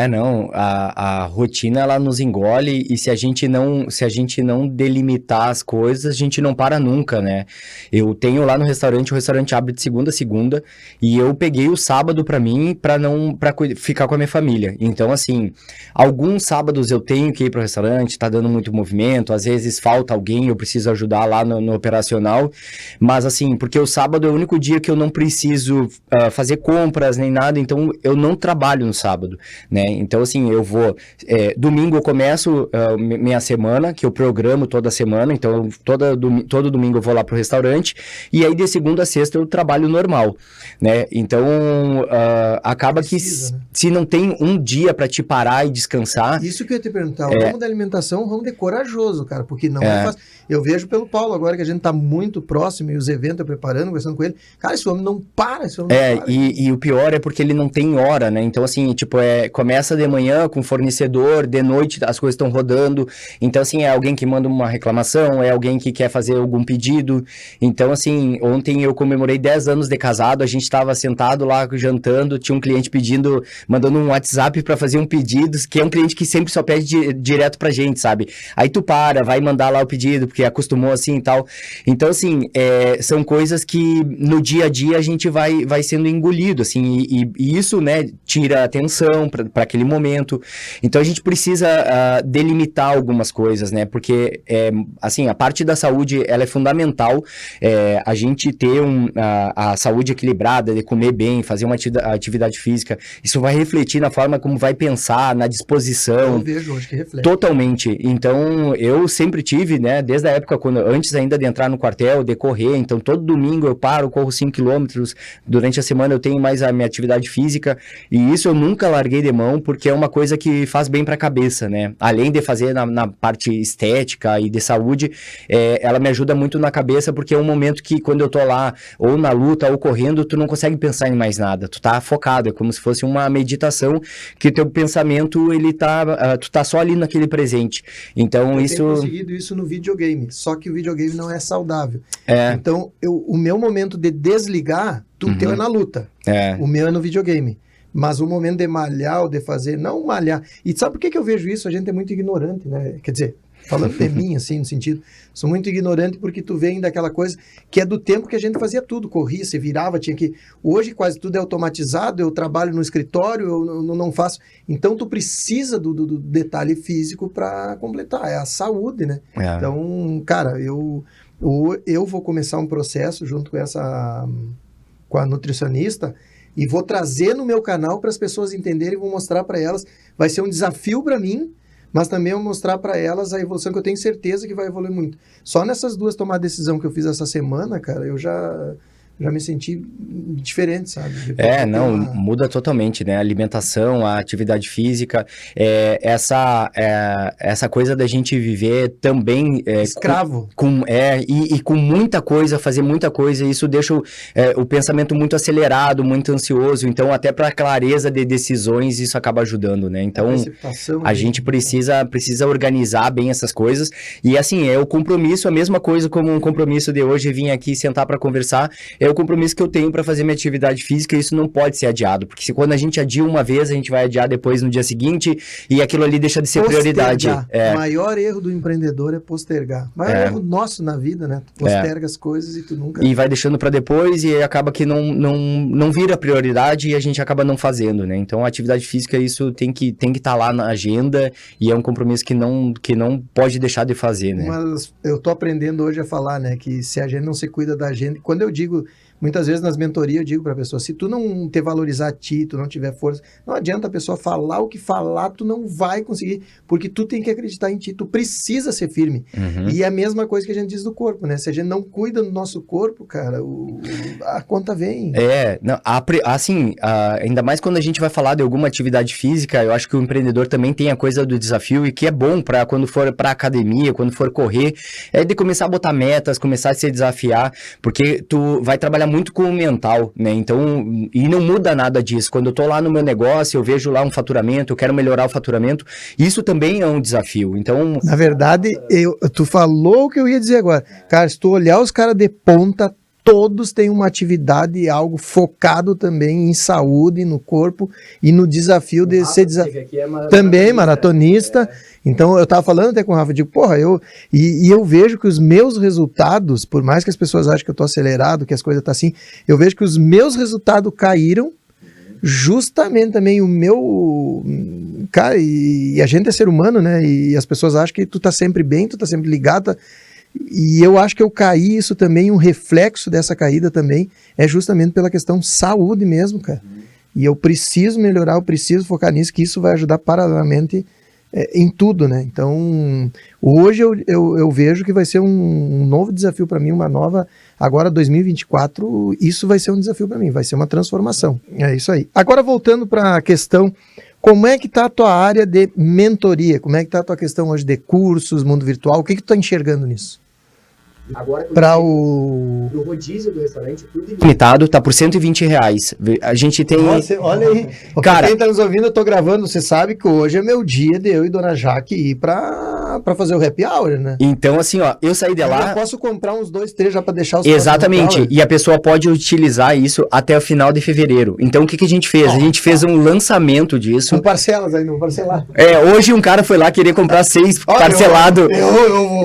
Não, a rotina ela nos engole e se a gente não delimitar as coisas, a gente não para nunca, né? Eu tenho lá no restaurante, o restaurante abre de segunda a segunda e eu peguei o sábado para mim para ficar com a minha família. Então, assim, alguns sábados eu tenho que ir pro restaurante, tá dando muito movimento, às vezes falta alguém, eu preciso ajudar lá no operacional, mas assim, porque o sábado é o único dia que eu não preciso fazer compras nem nada, então eu não trabalho no sábado, né? Então, assim, eu vou... domingo eu começo minha semana, que eu programo toda semana, então todo domingo eu vou lá pro restaurante, e aí de segunda a sexta eu trabalho normal, né? Então, acaba Precisa, que né? se não tem um dia para te parar e descansar... Isso que eu ia te perguntar, o ramo da alimentação é um ramo de corajoso, cara, porque não é fácil. Eu vejo pelo Paulo agora que a gente tá muito próximo e os eventos eu preparando, conversando com ele. Cara, esse homem não para, esse homem não para. E o pior é porque ele não tem hora, né? Então, assim, tipo, começa de manhã com fornecedor, de noite as coisas estão rodando. Então, assim, é alguém que manda uma reclamação, é alguém que quer fazer algum pedido. Então, assim, ontem eu comemorei 10 anos de casado, a gente tava sentado lá jantando, tinha um cliente mandando um WhatsApp para fazer um pedido, que é um cliente que sempre só pede direto pra gente, sabe? Aí tu vai mandar lá o pedido, porque acostumou assim e tal. Então, assim, são coisas que no dia a dia a gente vai sendo engolido, assim, e isso, né, tira atenção para aquele momento. Então, a gente precisa delimitar algumas coisas, né, porque, assim, a parte da saúde, ela é fundamental, a gente ter a saúde equilibrada, de comer bem, fazer uma atividade física, isso vai refletir na forma como vai pensar, na disposição. Eu vejo hoje que reflete. Totalmente. Então, eu sempre tive, né, desde a época, antes ainda de entrar no quartel, de correr, então todo domingo eu corro 5 quilômetros, durante a semana eu tenho mais a minha atividade física, e isso eu nunca larguei de mão, porque é uma coisa que faz bem pra cabeça, né, além de fazer na parte estética e de saúde, ela me ajuda muito na cabeça, porque é um momento que quando eu tô lá, ou na luta, ou correndo, tu não consegue pensar em mais nada, tu tá focado, é como se fosse uma meditação, que teu pensamento, tu tá só ali naquele presente, então eu tenho conseguido isso no videogame, só que o videogame não é saudável. Então, o meu momento de desligar, teu é na luta, o meu é no videogame. Mas o momento de malhar ou de fazer, não malhar. E sabe por que eu vejo isso? A gente é muito ignorante, né? Quer dizer, falando de mim, assim, no sentido, sou muito ignorante porque tu vem daquela coisa que é do tempo que a gente fazia tudo, corria, se virava, tinha que... Hoje quase tudo é automatizado, eu trabalho no escritório, eu não faço... Então tu precisa do detalhe físico para completar, é a saúde, né? Então, cara, eu vou começar um processo junto com a nutricionista e vou trazer no meu canal para as pessoas entenderem, vou mostrar para elas, vai ser um desafio para mim, mas também eu mostrar para elas a evolução que eu tenho certeza que vai evoluir muito. Só nessas duas tomadas de decisão que eu fiz essa semana, cara, eu já me senti diferente, sabe? Muda totalmente, né? A alimentação, a atividade física, essa coisa da gente viver também... escravo. E com muita coisa, fazer muita coisa, isso deixa o pensamento muito acelerado, muito ansioso, então até para clareza de decisões isso acaba ajudando, né? Então, a gente precisa organizar bem essas coisas, e assim, é o compromisso, a mesma coisa como um compromisso de hoje vir aqui sentar para conversar, é o compromisso que eu tenho para fazer minha atividade física, e isso não pode ser adiado, porque quando a gente adia uma vez, a gente vai adiar depois no dia seguinte, e aquilo ali deixa de ser prioridade. O maior erro do empreendedor é postergar. O maior erro nosso na vida, né? Tu posterga as coisas e tu nunca... E vai deixando para depois, e acaba que não vira prioridade, e a gente acaba não fazendo, né? Então, a atividade física, isso tem que estar lá na agenda, e é um compromisso que não pode deixar de fazer, né? Mas eu tô aprendendo hoje a falar, né? Que se a gente não se cuida da gente... Quando eu digo... Muitas vezes nas mentorias eu digo para a pessoa, se tu não te valorizar a ti, tu não tiver força, não adianta a pessoa falar o que falar, tu não vai conseguir, porque tu tem que acreditar em ti, tu precisa ser firme. E é a mesma coisa que a gente diz do corpo, né? Se a gente não cuida do nosso corpo, cara, a conta vem. Ainda mais quando a gente vai falar de alguma atividade física, eu acho que o empreendedor também tem a coisa do desafio, e que é bom para quando for para academia, quando for correr, de começar a botar metas, começar a se desafiar, porque tu vai trabalhar muito com o mental, né? Então, e não muda nada disso. Quando eu tô lá no meu negócio, eu vejo lá um faturamento, eu quero melhorar o faturamento, isso também é um desafio. Então... Na verdade, tu falou o que eu ia dizer agora. Cara, se tu olhar os caras de ponta, todos têm uma atividade, algo focado também em saúde, no corpo e no desafio de ser também maratonista. Então, eu estava falando até com o Rafa, eu digo, porra, eu vejo que os meus resultados, por mais que as pessoas achem que eu estou acelerado, que as coisas estão assim, eu vejo que os meus resultados caíram, justamente também o meu... Cara, e a gente é ser humano, né? E as pessoas acham que tu tá sempre bem, tu tá sempre ligado, e eu acho que eu caí, isso também, um reflexo dessa caída também, é justamente pela questão saúde mesmo, cara. E eu preciso melhorar, eu preciso focar nisso, que isso vai ajudar paralelamente em tudo, né? Então, hoje eu vejo que vai ser um novo desafio para mim, uma nova... Agora, 2024, isso vai ser um desafio para mim, vai ser uma transformação. É isso aí. Agora, voltando para a questão, como é que está a tua área de mentoria? Como é que está a tua questão hoje de cursos, mundo virtual? O que tu está enxergando nisso? Agora, para o rodízio do restaurante, tudo limitado, tá por R$120. A gente tem... Nossa, olha aí. Cara, quem tá nos ouvindo, eu tô gravando, você sabe que hoje é meu dia de eu e Dona Jaque ir pra fazer o happy hour, né? Então, assim, ó, eu saí de lá... Eu posso comprar uns 2, 3 já pra deixar os... Exatamente, e a pessoa pode utilizar isso até o final de fevereiro. Então, o que a gente fez? A gente fez um lançamento disso. Com parcelas aí, não parcelar. Hoje um cara foi lá querer comprar 6 parcelado.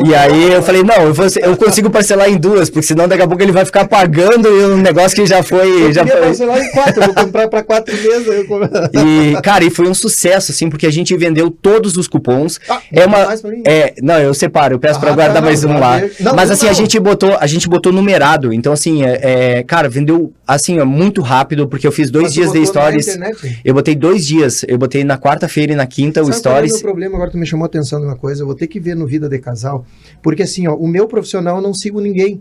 E aí eu falei, não, eu consigo parcelar em 2, porque senão daqui a pouco ele vai ficar pagando um negócio que já foi... Eu queria parcelar em 4, eu vou comprar para 4 meses. E, cara, e foi um sucesso, assim, porque a gente vendeu todos os cupons. Não, eu separo, eu peço para guardar mais um lá. Mas assim, a gente botou numerado, então assim, cara, vendeu assim, muito rápido, porque eu fiz 2 dias de stories. Eu botei 2 dias, eu botei na quarta-feira e na quinta o stories. Qual é o meu problema? Agora tu me chamou a atenção de uma coisa, eu vou ter que ver no Vida de Casal, porque assim, ó, o meu profissional eu não sigo ninguém.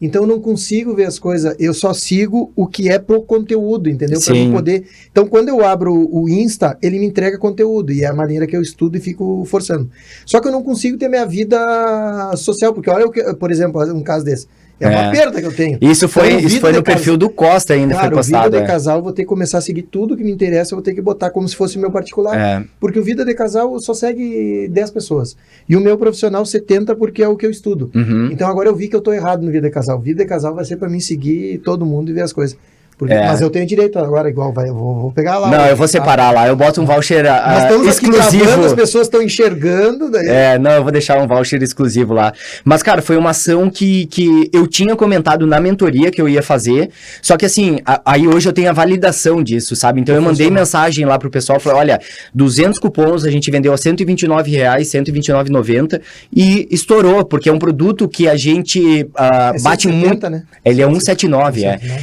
Então eu não consigo ver as coisas, eu só sigo o que é pro conteúdo, entendeu? Para mim poder... Então quando eu abro o Insta, ele me entrega conteúdo, e é a maneira que eu estudo e fico forçando. Só que eu não consigo ter minha vida social, porque olha, por exemplo, um caso desse. É uma perda que eu tenho. Isso foi no perfil do Costa ainda, foi postado. O Vida de Casal, eu vou ter que começar a seguir tudo que me interessa, eu vou ter que botar como se fosse o meu particular. Porque o Vida de Casal só segue 10 pessoas. E o meu profissional 70, porque é o que eu estudo. Então agora eu vi que eu tô errado no Vida de Casal. O Vida de Casal vai ser para mim seguir todo mundo e ver as coisas. Mas eu tenho direito agora, igual, eu vou pegar lá. Não, eu vou separar lá, eu boto um voucher exclusivo. Gravando, as pessoas estão enxergando. Daí... não, eu vou deixar um voucher exclusivo lá. Mas, cara, foi uma ação que eu tinha comentado na mentoria que eu ia fazer, só que assim, aí hoje eu tenho a validação disso, sabe? Então eu mandei mensagem lá pro pessoal, falei, olha, 200 cupons a gente vendeu a R$129, R$129,90 e estourou, porque é um produto que a gente bate 170, muito... Né? Ele é 179,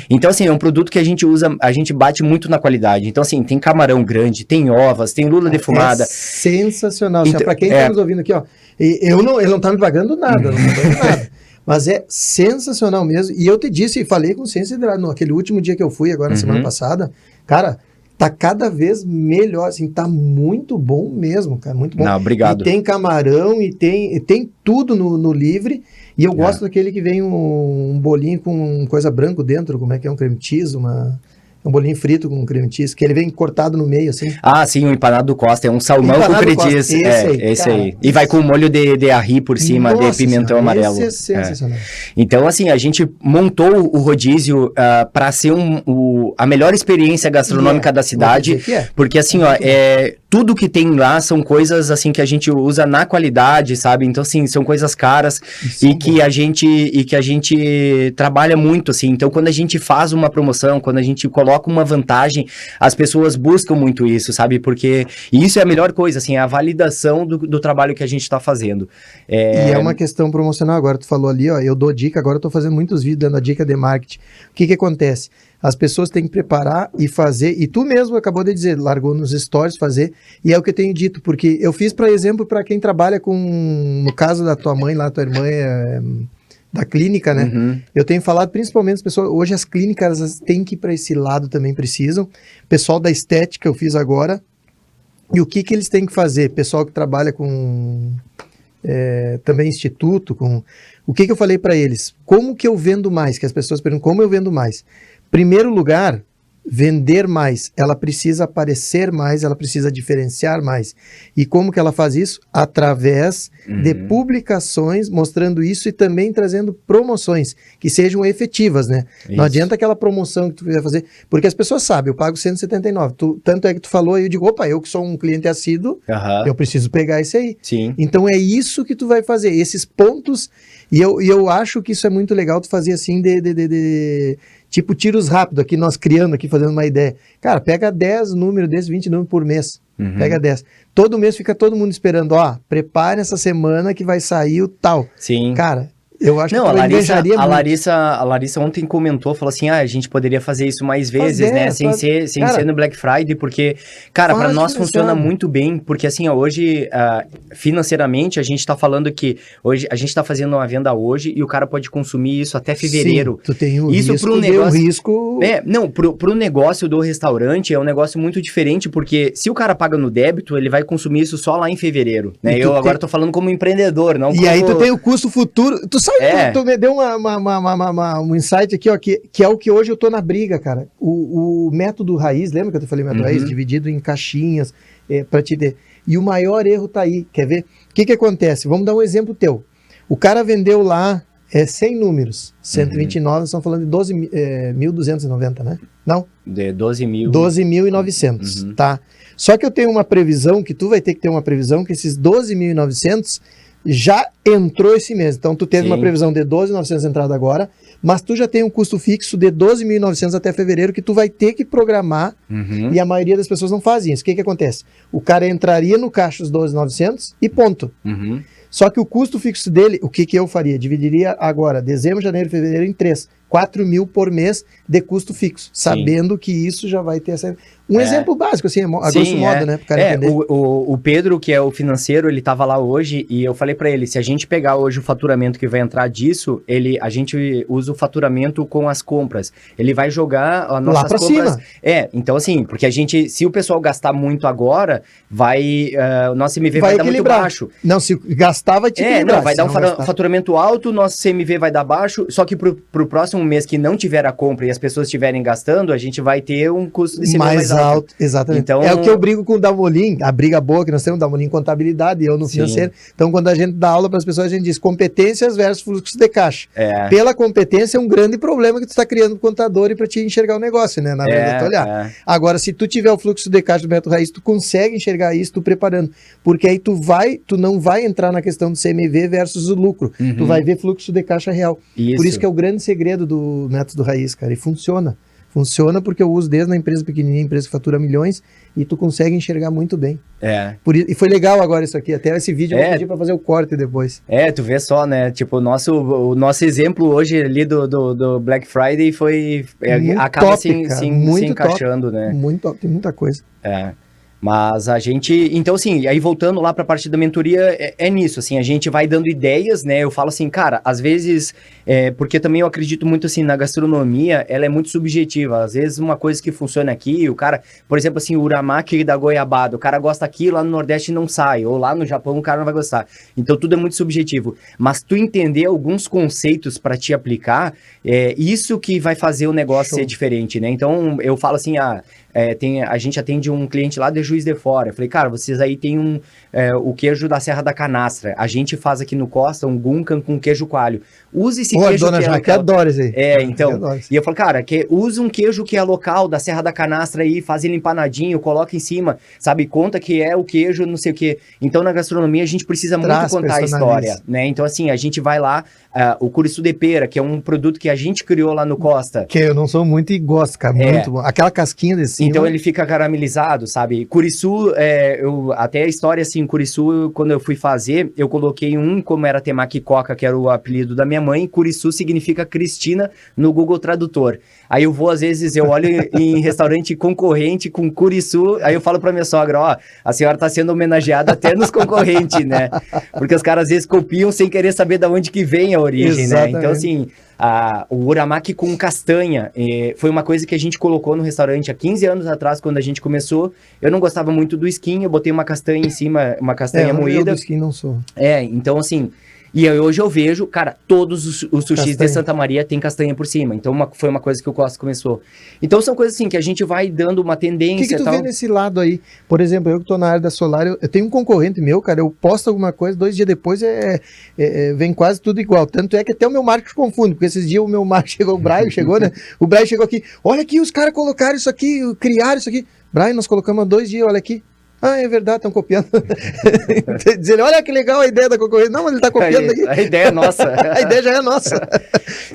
Então, assim, é um produto que a gente usa, a gente bate muito na qualidade. Então, assim, tem camarão grande, tem ovas, tem lula defumada. É sensacional. Então, para quem está nos ouvindo aqui, ó, ele não tá me pagando nada, não tá pagando nada. Mas é sensacional mesmo. E eu te disse, e falei com ciência no aquele último dia que eu fui, agora na semana passada, cara, tá cada vez melhor, assim, tá muito bom mesmo, cara, muito bom. Não, obrigado. E tem camarão, e tem tudo no livre. E eu gosto daquele que vem um bolinho com coisa branca dentro, como é que é, um creme cheese, um bolinho frito com creme cheese, que ele vem cortado no meio, assim. Ah, sim, o empanado do Costa, é um salmão com creme cheese. Esse aí. E vai com molho de arri por cima, de pimentão amarelo. Esse é sensacional. Então, assim, a gente montou o rodízio para ser a melhor experiência gastronômica da cidade, porque assim, ó, tudo que tem lá são coisas, assim, que a gente usa na qualidade, sabe? Então, assim, são coisas caras e que a gente trabalha muito, assim. Então, quando a gente faz uma promoção, quando a gente coloca uma vantagem, as pessoas buscam muito isso, sabe? Porque isso é a melhor coisa, assim, é a validação do trabalho que a gente está fazendo. E é uma questão promocional, agora tu falou ali, ó, eu dou dica, agora eu tô fazendo muitos vídeos dando a dica de marketing. O que acontece? As pessoas têm que preparar e fazer, e tu mesmo acabou de dizer, largou nos stories fazer, e é o que eu tenho dito, porque eu fiz, por exemplo, para quem trabalha no caso da tua mãe lá, tua irmã da clínica, né? Eu tenho falado principalmente as pessoas, hoje as clínicas elas têm que ir para esse lado também, precisam. Pessoal da estética eu fiz agora, e o que eles têm que fazer? Pessoal que trabalha com também instituto, o que eu falei para eles? Como que eu vendo mais? Que as pessoas perguntam, como eu vendo mais? Primeiro lugar, vender mais, ela precisa aparecer mais, ela precisa diferenciar mais. E como que ela faz isso? Através de publicações mostrando isso e também trazendo promoções que sejam efetivas, né? Isso. Não adianta aquela promoção que tu quiser fazer, porque as pessoas sabem, eu pago 179. Tanto é que tu falou, eu digo, opa, eu que sou um cliente assíduo, eu preciso pegar esse aí. Sim. Então é isso que tu vai fazer, esses pontos, e eu acho que isso é muito legal tu fazer assim tipo tiros rápidos, aqui nós criando, aqui fazendo uma ideia. Cara, pega 10 números desses, 20 números por mês. Pega 10. Todo mês fica todo mundo esperando, ó, prepare essa semana que vai sair o tal. Sim. Cara, eu acho Não, que a Larissa ontem comentou, falou assim, a gente poderia fazer isso mais vezes, né, sem ser no Black Friday, porque, cara, para nós funciona muito bem, porque assim, ó, hoje, financeiramente, a gente tá falando que hoje, a gente tá fazendo uma venda hoje e o cara pode consumir isso até fevereiro. Sim, tu tem o isso risco, pro negócio, risco... não, pro negócio do restaurante é um negócio muito diferente, porque se o cara paga no débito, ele vai consumir isso só lá em fevereiro, né, eu agora tô falando como empreendedor, não como... E aí tu tem o custo futuro, tu sabe, tu me deu um insight aqui, ó, que é o que hoje eu tô na briga, cara. O método raiz, lembra que eu te falei método raiz? Dividido em caixinhas, para te ter. E o maior erro tá aí, quer ver? O que acontece? Vamos dar um exemplo teu. O cara vendeu lá 100 números, 129, nós estamos falando de 12.290, né? Não? De 12.000. 12.900, tá? Só que eu tenho uma previsão, que tu vai ter que ter uma previsão, que esses 12.900 já entrou esse mês. Então, tu teve uma previsão de 12.900 entrada agora, mas tu já tem um custo fixo de 12.900 até fevereiro que tu vai ter que programar, e a maioria das pessoas não fazem isso. O que acontece? O cara entraria no caixa os 12.900 e ponto. Só que o custo fixo dele, o que eu faria? Dividiria agora, dezembro, janeiro, fevereiro em 3. 4 mil por mês de custo fixo, sabendo que isso já vai ter essa... exemplo básico, assim, a grosso modo, né? Pro cara entender. O Pedro, que é o financeiro, ele tava lá hoje e eu falei pra ele, se a gente pegar hoje o faturamento que vai entrar disso, a gente usa o faturamento com as compras. Ele vai jogar as nossas lá pra compras... cima. Então assim, porque a gente, se o pessoal gastar muito agora, o nosso CMV vai dar muito baixo. Não, se gastar vai te equilibrar. Não, vai dar um faturamento alto, nosso CMV vai dar baixo, só que pro próximo mês que não tiver a compra e as pessoas estiverem gastando, a gente vai ter um custo de CMV mais alto. Exatamente. Então, é o que eu brigo com o Damolim, a briga boa que nós temos, o Damolim em contabilidade e eu no financeiro. Então, quando a gente dá aula para as pessoas, a gente diz competências versus fluxo de caixa. Pela competência é um grande problema que tu está criando pro contador e para te enxergar o negócio, né? Na verdade, tu olhar. Agora, se tu tiver o fluxo de caixa do método raiz, tu consegue enxergar isso, tu preparando. Porque aí tu não vai entrar na questão do CMV versus o lucro. Tu vai ver fluxo de caixa real. Por isso que é o grande segredo do método raiz, cara, e funciona. Funciona porque eu uso desde a empresa pequenininha, empresa que fatura milhões, e tu consegue enxergar muito bem. E foi legal agora isso aqui, até esse vídeo eu vou pedir pra fazer o corte depois. Tu vê só, né, tipo, o nosso exemplo hoje ali do Black Friday acaba top, se encaixando, top, né? Muito top, tem muita coisa. Mas a gente, então assim, aí voltando lá para a parte da mentoria, é nisso, assim, a gente vai dando ideias, né, eu falo assim, cara, às vezes, porque também eu acredito muito assim, na gastronomia, ela é muito subjetiva, às vezes uma coisa que funciona aqui, o cara, por exemplo assim, o uramaki da goiabada, o cara gosta aqui, lá no Nordeste não sai, ou lá no Japão o cara não vai gostar, então tudo é muito subjetivo, mas tu entender alguns conceitos para te aplicar, isso que vai fazer o negócio ser diferente, né, então eu falo assim, a gente atende um cliente lá de Juiz de Fora. Eu falei, cara, vocês aí tem o queijo da Serra da Canastra. A gente faz aqui no Costa um gunkan com queijo coalho. Use esse queijo dona Jaque adora esse aí. Então. E eu falo, cara, use um queijo que é local da Serra da Canastra aí, faz ele empanadinho, coloca em cima, sabe? Conta que é o queijo, não sei o quê. Então, na gastronomia, a gente precisa muito contar a história, né? Então, assim, a gente vai lá, o curiçu de pera, que é um produto que a gente criou lá no Costa. Que eu não sou muito e gosto, cara, muito bom. Aquela casquinha desse. Então ele fica caramelizado, sabe? Curiçu, até a história assim, Curiçu, quando eu fui fazer, eu coloquei como era temaki coca, que era o apelido da minha mãe, Curiçu significa Cristina no Google Tradutor. Aí eu vou, às vezes, eu olho em restaurante concorrente com Curiçu, aí eu falo pra minha sogra, a senhora tá sendo homenageada até nos concorrentes, né? Porque os caras às vezes copiam sem querer saber de onde que vem a origem, exatamente, né? Então, assim, o uramaki com castanha foi uma coisa que a gente colocou no restaurante há 15 anos atrás, quando a gente começou. Eu não gostava muito do skin, eu botei uma castanha em cima, uma castanha moída. Eu do skin não sou. Então assim, E aí, hoje eu vejo, cara, todos os sushis de Castanha. Santa Maria tem castanha por cima. Então foi uma coisa que o Costa começou. Então são coisas assim que a gente vai dando uma O tendência que e tu tal. vê nesse lado aí? Por exemplo, eu que tô na área da solar, eu tenho um concorrente meu, cara, eu posto alguma coisa, 2 dias depois vem quase tudo igual. Tanto é que até o meu marketing confunde, porque esses dias o meu marketing chegou, o Brian chegou, né? O Brian chegou aqui, olha aqui, os caras colocaram isso aqui, criaram isso aqui. Brian, nós colocamos há 2 dias, olha aqui. Ah, é verdade, estão copiando. Dizendo, olha que legal a ideia da concorrente. Não, mas ele tá copiando aqui. A ideia é nossa. A ideia já é nossa.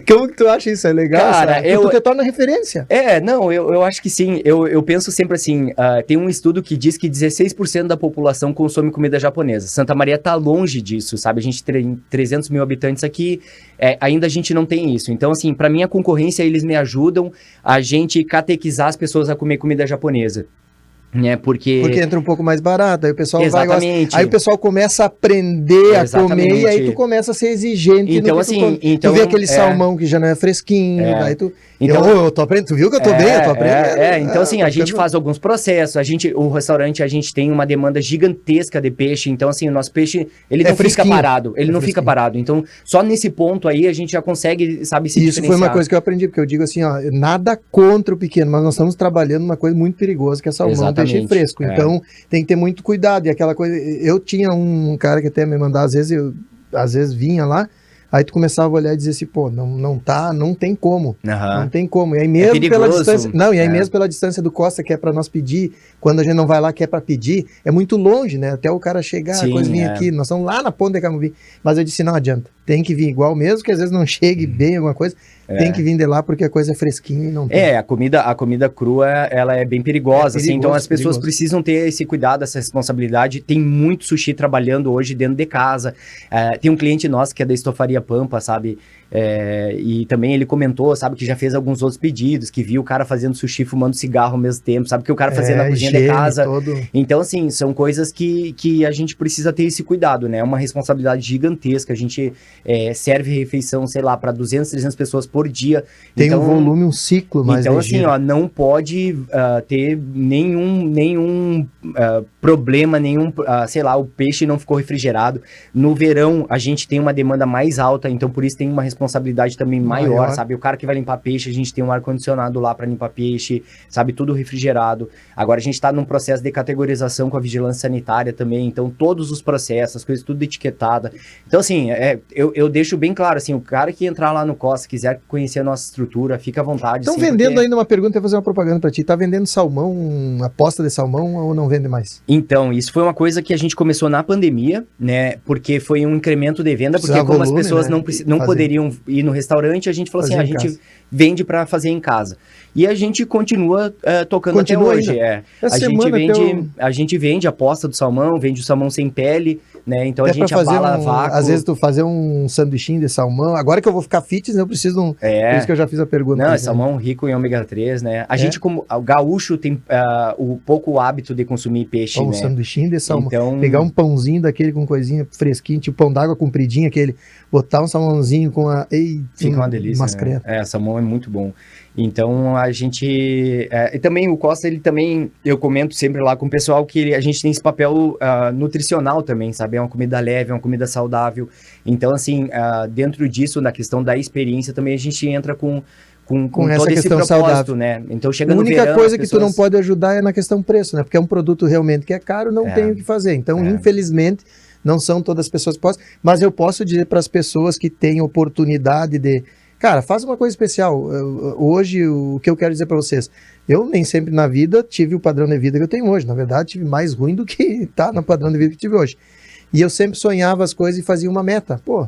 Como que tu acha isso? É legal? Cara, sabe? Tu te torna referência. Não, eu acho que sim. Eu penso sempre assim, tem um estudo que diz que 16% da população consome comida japonesa. Santa Maria tá longe disso, sabe? A gente tem 300 mil habitantes aqui, ainda a gente não tem isso. Então, assim, pra mim a concorrência, eles me ajudam a gente catequizar as pessoas a comer comida japonesa. Né, porque entra um pouco mais barato, aí o pessoal Exatamente. aí o pessoal começa a aprender a Exatamente. comer e aí tu começa a ser exigente. Então, no que assim, tu come. então, tu vê aquele salmão que já não é fresquinho, daí tu... Então, eu tô aprendendo, tu viu que eu tô bem? Eu tô aprendendo. Então assim, a gente faz alguns processos, o restaurante, a gente tem uma demanda gigantesca de peixe, então assim, o nosso peixe, ele não fica parado, fica parado, então só nesse ponto aí a gente já consegue, sabe, se Isso foi uma coisa que eu aprendi, porque eu digo assim, ó, nada contra o pequeno, mas nós estamos trabalhando uma coisa muito perigosa, que é salmão, peixe fresco, então tem que ter muito cuidado, e aquela coisa, eu tinha um cara que até me mandava, às vezes vinha lá, aí tu começava a olhar e dizer assim, pô, não tem como. Não tem como. E aí mesmo pela distância. Não, e aí mesmo pela distância do Costa, que é pra nós pedir, quando a gente não vai lá, que é pra pedir, é muito longe, né? Até o cara chegar, a coisa vir aqui. Nós estamos lá na ponta de Camobi. Mas eu disse, não adianta. Tem que vir igual, mesmo que às vezes não chegue bem alguma coisa, tem que vir de lá porque a coisa é fresquinha e não tem. A comida crua, ela é bem perigosa, assim, então as pessoas precisam ter esse cuidado, essa responsabilidade. Tem muito sushi trabalhando hoje dentro de casa. Tem um cliente nosso que é da Estofaria Pampa, sabe? E também ele comentou, sabe, que já fez alguns outros pedidos, que viu o cara fazendo sushi fumando cigarro ao mesmo tempo, sabe, que o cara fazia na cozinha de casa. Então, assim, são coisas que a gente precisa ter esse cuidado, né? É uma responsabilidade gigantesca. A gente serve refeição, sei lá, para 200, 300 pessoas por dia. Tem então, um volume, um ciclo mais Então, ligeiro. assim, ó, não pode ter nenhum problema, sei lá, o peixe não ficou refrigerado. No verão, a gente tem uma demanda mais alta, então por isso tem uma responsabilidade também maior, sabe? O cara que vai limpar peixe, a gente tem um ar-condicionado lá para limpar peixe, sabe? Tudo refrigerado. Agora a gente está num processo de categorização com a vigilância sanitária também, então todos os processos, as coisas tudo etiquetada. Então, assim, eu deixo bem claro, assim, o cara que entrar lá no Costa, quiser conhecer a nossa estrutura, fica à vontade. Estão vendendo ainda uma pergunta, eu vou fazer uma propaganda para ti. Tá vendendo salmão, aposta de salmão ou não vende mais? Então, isso foi uma coisa que a gente começou na pandemia, né? Porque foi um incremento de venda, porque como as pessoas não poderiam ir no restaurante, a gente falou assim, a gente vende para fazer em casa. E a gente continua tocando até hoje. A gente vende a posta do salmão, vende o salmão sem pele, né? Então a gente abala a vácuo. Às vezes tu fazer um sanduichinho de salmão. Agora que eu vou ficar fitness, eu preciso de um... Por isso que eu já fiz a pergunta. Não, é salmão rico em ômega 3, né? A gente, como o gaúcho, tem o pouco hábito de consumir peixe, né? Um sanduichinho de salmão. Então... Pegar um pãozinho daquele com coisinha fresquinha, tipo pão d'água compridinho, aquele... Botar um salmãozinho com a... Fica uma delícia, né? Salmão é muito bom. Então, a gente... e também o Costa, ele também... Eu comento sempre lá com o pessoal que a gente tem esse papel nutricional também, sabe? É uma comida leve, é uma comida saudável. Então, assim, dentro disso, na questão da experiência, também a gente entra com todo esse propósito, saudável, né? Então, chega no verão... A única coisa que tu não pode ajudar é na questão preço, né? Porque é um produto realmente que é caro, não tem o que fazer. Então, infelizmente... Não são todas as pessoas que possam, mas eu posso dizer para as pessoas que têm oportunidade de... Cara, faz uma coisa especial. Hoje, o que eu quero dizer para vocês, eu nem sempre na vida tive o padrão de vida que eu tenho hoje. Na verdade, tive mais ruim do que tá no padrão de vida que tive hoje. E eu sempre sonhava as coisas e fazia uma meta. Pô,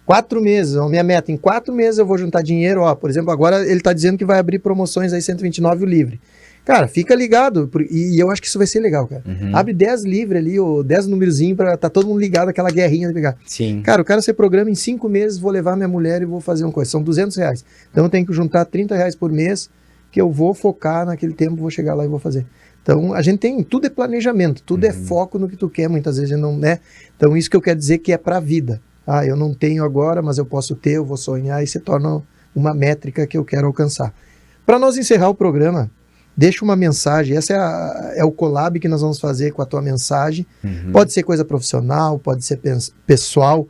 4 meses, a minha meta, em 4 meses eu vou juntar dinheiro. Ó, por exemplo, agora ele está dizendo que vai abrir promoções aí, 129 o livre. Cara, fica ligado, e eu acho que isso vai ser legal, cara. Abre 10 livros ali, ou 10 numerozinhos, pra tá todo mundo ligado, aquela guerrinha de pegar. Sim. Cara, o cara se programa em 5 meses, vou levar minha mulher e vou fazer uma coisa. São R$200. Então eu tenho que juntar R$30 por mês, que eu vou focar naquele tempo, vou chegar lá e vou fazer. Então a gente tem, tudo é planejamento, tudo é foco no que tu quer, muitas vezes não, né? Então isso que eu quero dizer que é pra vida. Eu não tenho agora, mas eu posso ter, eu vou sonhar, e se torna uma métrica que eu quero alcançar. Para nós encerrar o programa, deixa uma mensagem, essa é o collab que nós vamos fazer com a tua mensagem. Pode ser coisa profissional, pode ser pessoal.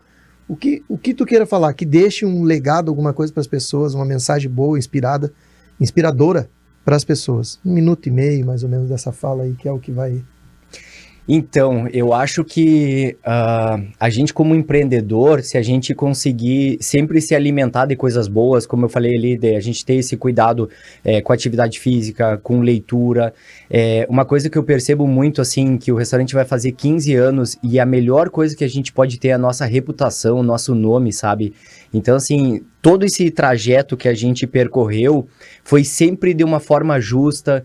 O que tu queira falar, que deixe um legado, alguma coisa para as pessoas, uma mensagem boa, inspiradora para as pessoas. 1 minuto e meio, mais ou menos, dessa fala aí, que é o que vai... Então, eu acho que a gente como empreendedor, se a gente conseguir sempre se alimentar de coisas boas, como eu falei ali, a gente ter esse cuidado com atividade física, com leitura, uma coisa que eu percebo muito, assim, que o restaurante vai fazer 15 anos e a melhor coisa que a gente pode ter é a nossa reputação, o nosso nome, sabe? Então, assim, todo esse trajeto que a gente percorreu foi sempre de uma forma justa,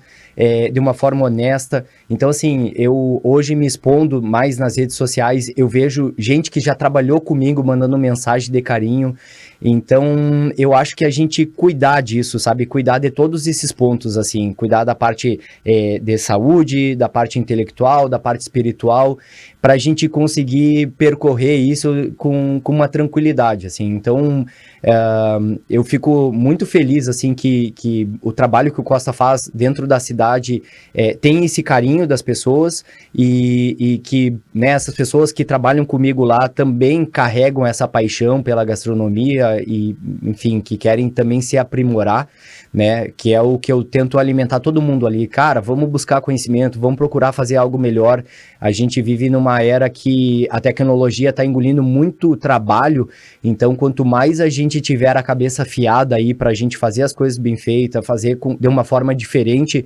de uma forma honesta. Então, assim, eu hoje me expondo mais nas redes sociais, eu vejo gente que já trabalhou comigo mandando mensagem de carinho. Então, eu acho que a gente cuidar disso, sabe? Cuidar de todos esses pontos, assim, cuidar da parte de saúde, da parte intelectual, da parte espiritual, para a gente conseguir percorrer isso com uma tranquilidade, assim. Então, eu fico muito feliz, assim, que o trabalho que o Costa faz dentro da cidade tem esse carinho das pessoas e que, né, essas pessoas que trabalham comigo lá também carregam essa paixão pela gastronomia e, enfim, que querem também se aprimorar, né, que é o que eu tento alimentar todo mundo ali. Cara, vamos buscar conhecimento, vamos procurar fazer algo melhor. A gente vive numa era que a tecnologia está engolindo muito trabalho, então quanto mais a gente tiver a cabeça afiada aí para a gente fazer as coisas bem feitas, fazer de uma forma diferente,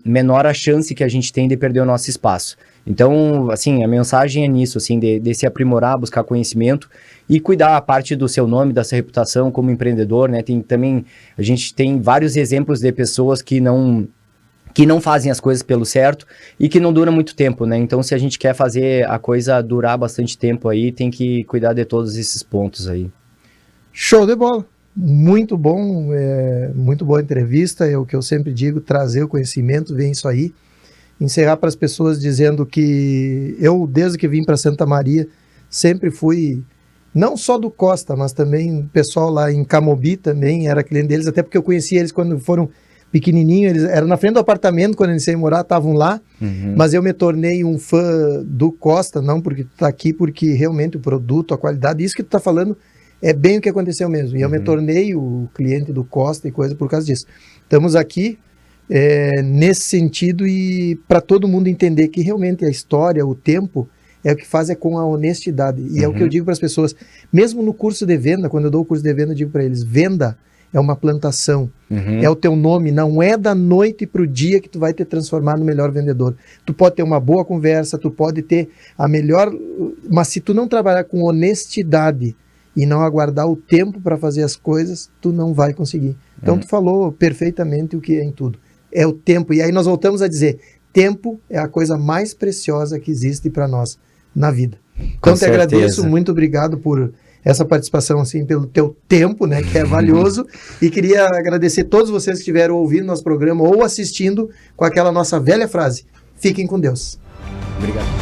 menor a chance que a gente tem de perder o nosso espaço. Então, assim, a mensagem é nisso, assim, de se aprimorar, buscar conhecimento e cuidar a parte do seu nome, da sua reputação como empreendedor, né? A gente tem vários exemplos de pessoas que não fazem as coisas pelo certo e que não duram muito tempo, né? Então, se a gente quer fazer a coisa durar bastante tempo aí, tem que cuidar de todos esses pontos aí. Show de bola! Muito bom, muito boa entrevista, é o que eu sempre digo, trazer o conhecimento, ver isso aí. Encerrar para as pessoas dizendo que eu, desde que vim para Santa Maria, sempre fui, não só do Costa, mas também o pessoal lá em Camobi também era cliente deles, até porque eu conheci eles quando foram pequenininhos, eles eram na frente do apartamento, quando eu iniciei a morar, estavam lá, mas eu me tornei um fã do Costa, não porque tu tá aqui, porque realmente o produto, a qualidade, isso que tu tá falando é bem o que aconteceu mesmo, e eu me tornei o cliente do Costa e coisa por causa disso. Estamos aqui nesse sentido e para todo mundo entender que realmente a história, o tempo, é o que faz com a honestidade. E é o que eu digo para as pessoas, mesmo no curso de venda, quando eu dou o curso de venda, eu digo para eles, venda é uma plantação, é o teu nome, não é da noite para o dia que tu vai te transformar no melhor vendedor. Tu pode ter uma boa conversa, tu pode ter a melhor, mas se tu não trabalhar com honestidade e não aguardar o tempo para fazer as coisas, tu não vai conseguir. Então tu falou perfeitamente o que é em tudo. É o tempo, e aí nós voltamos a dizer, tempo é a coisa mais preciosa que existe para nós na vida. Então te agradeço, muito obrigado por essa participação, assim, pelo teu tempo, né, que é valioso, e queria agradecer a todos vocês que estiveram ouvindo nosso programa ou assistindo com aquela nossa velha frase, fiquem com Deus. Obrigado.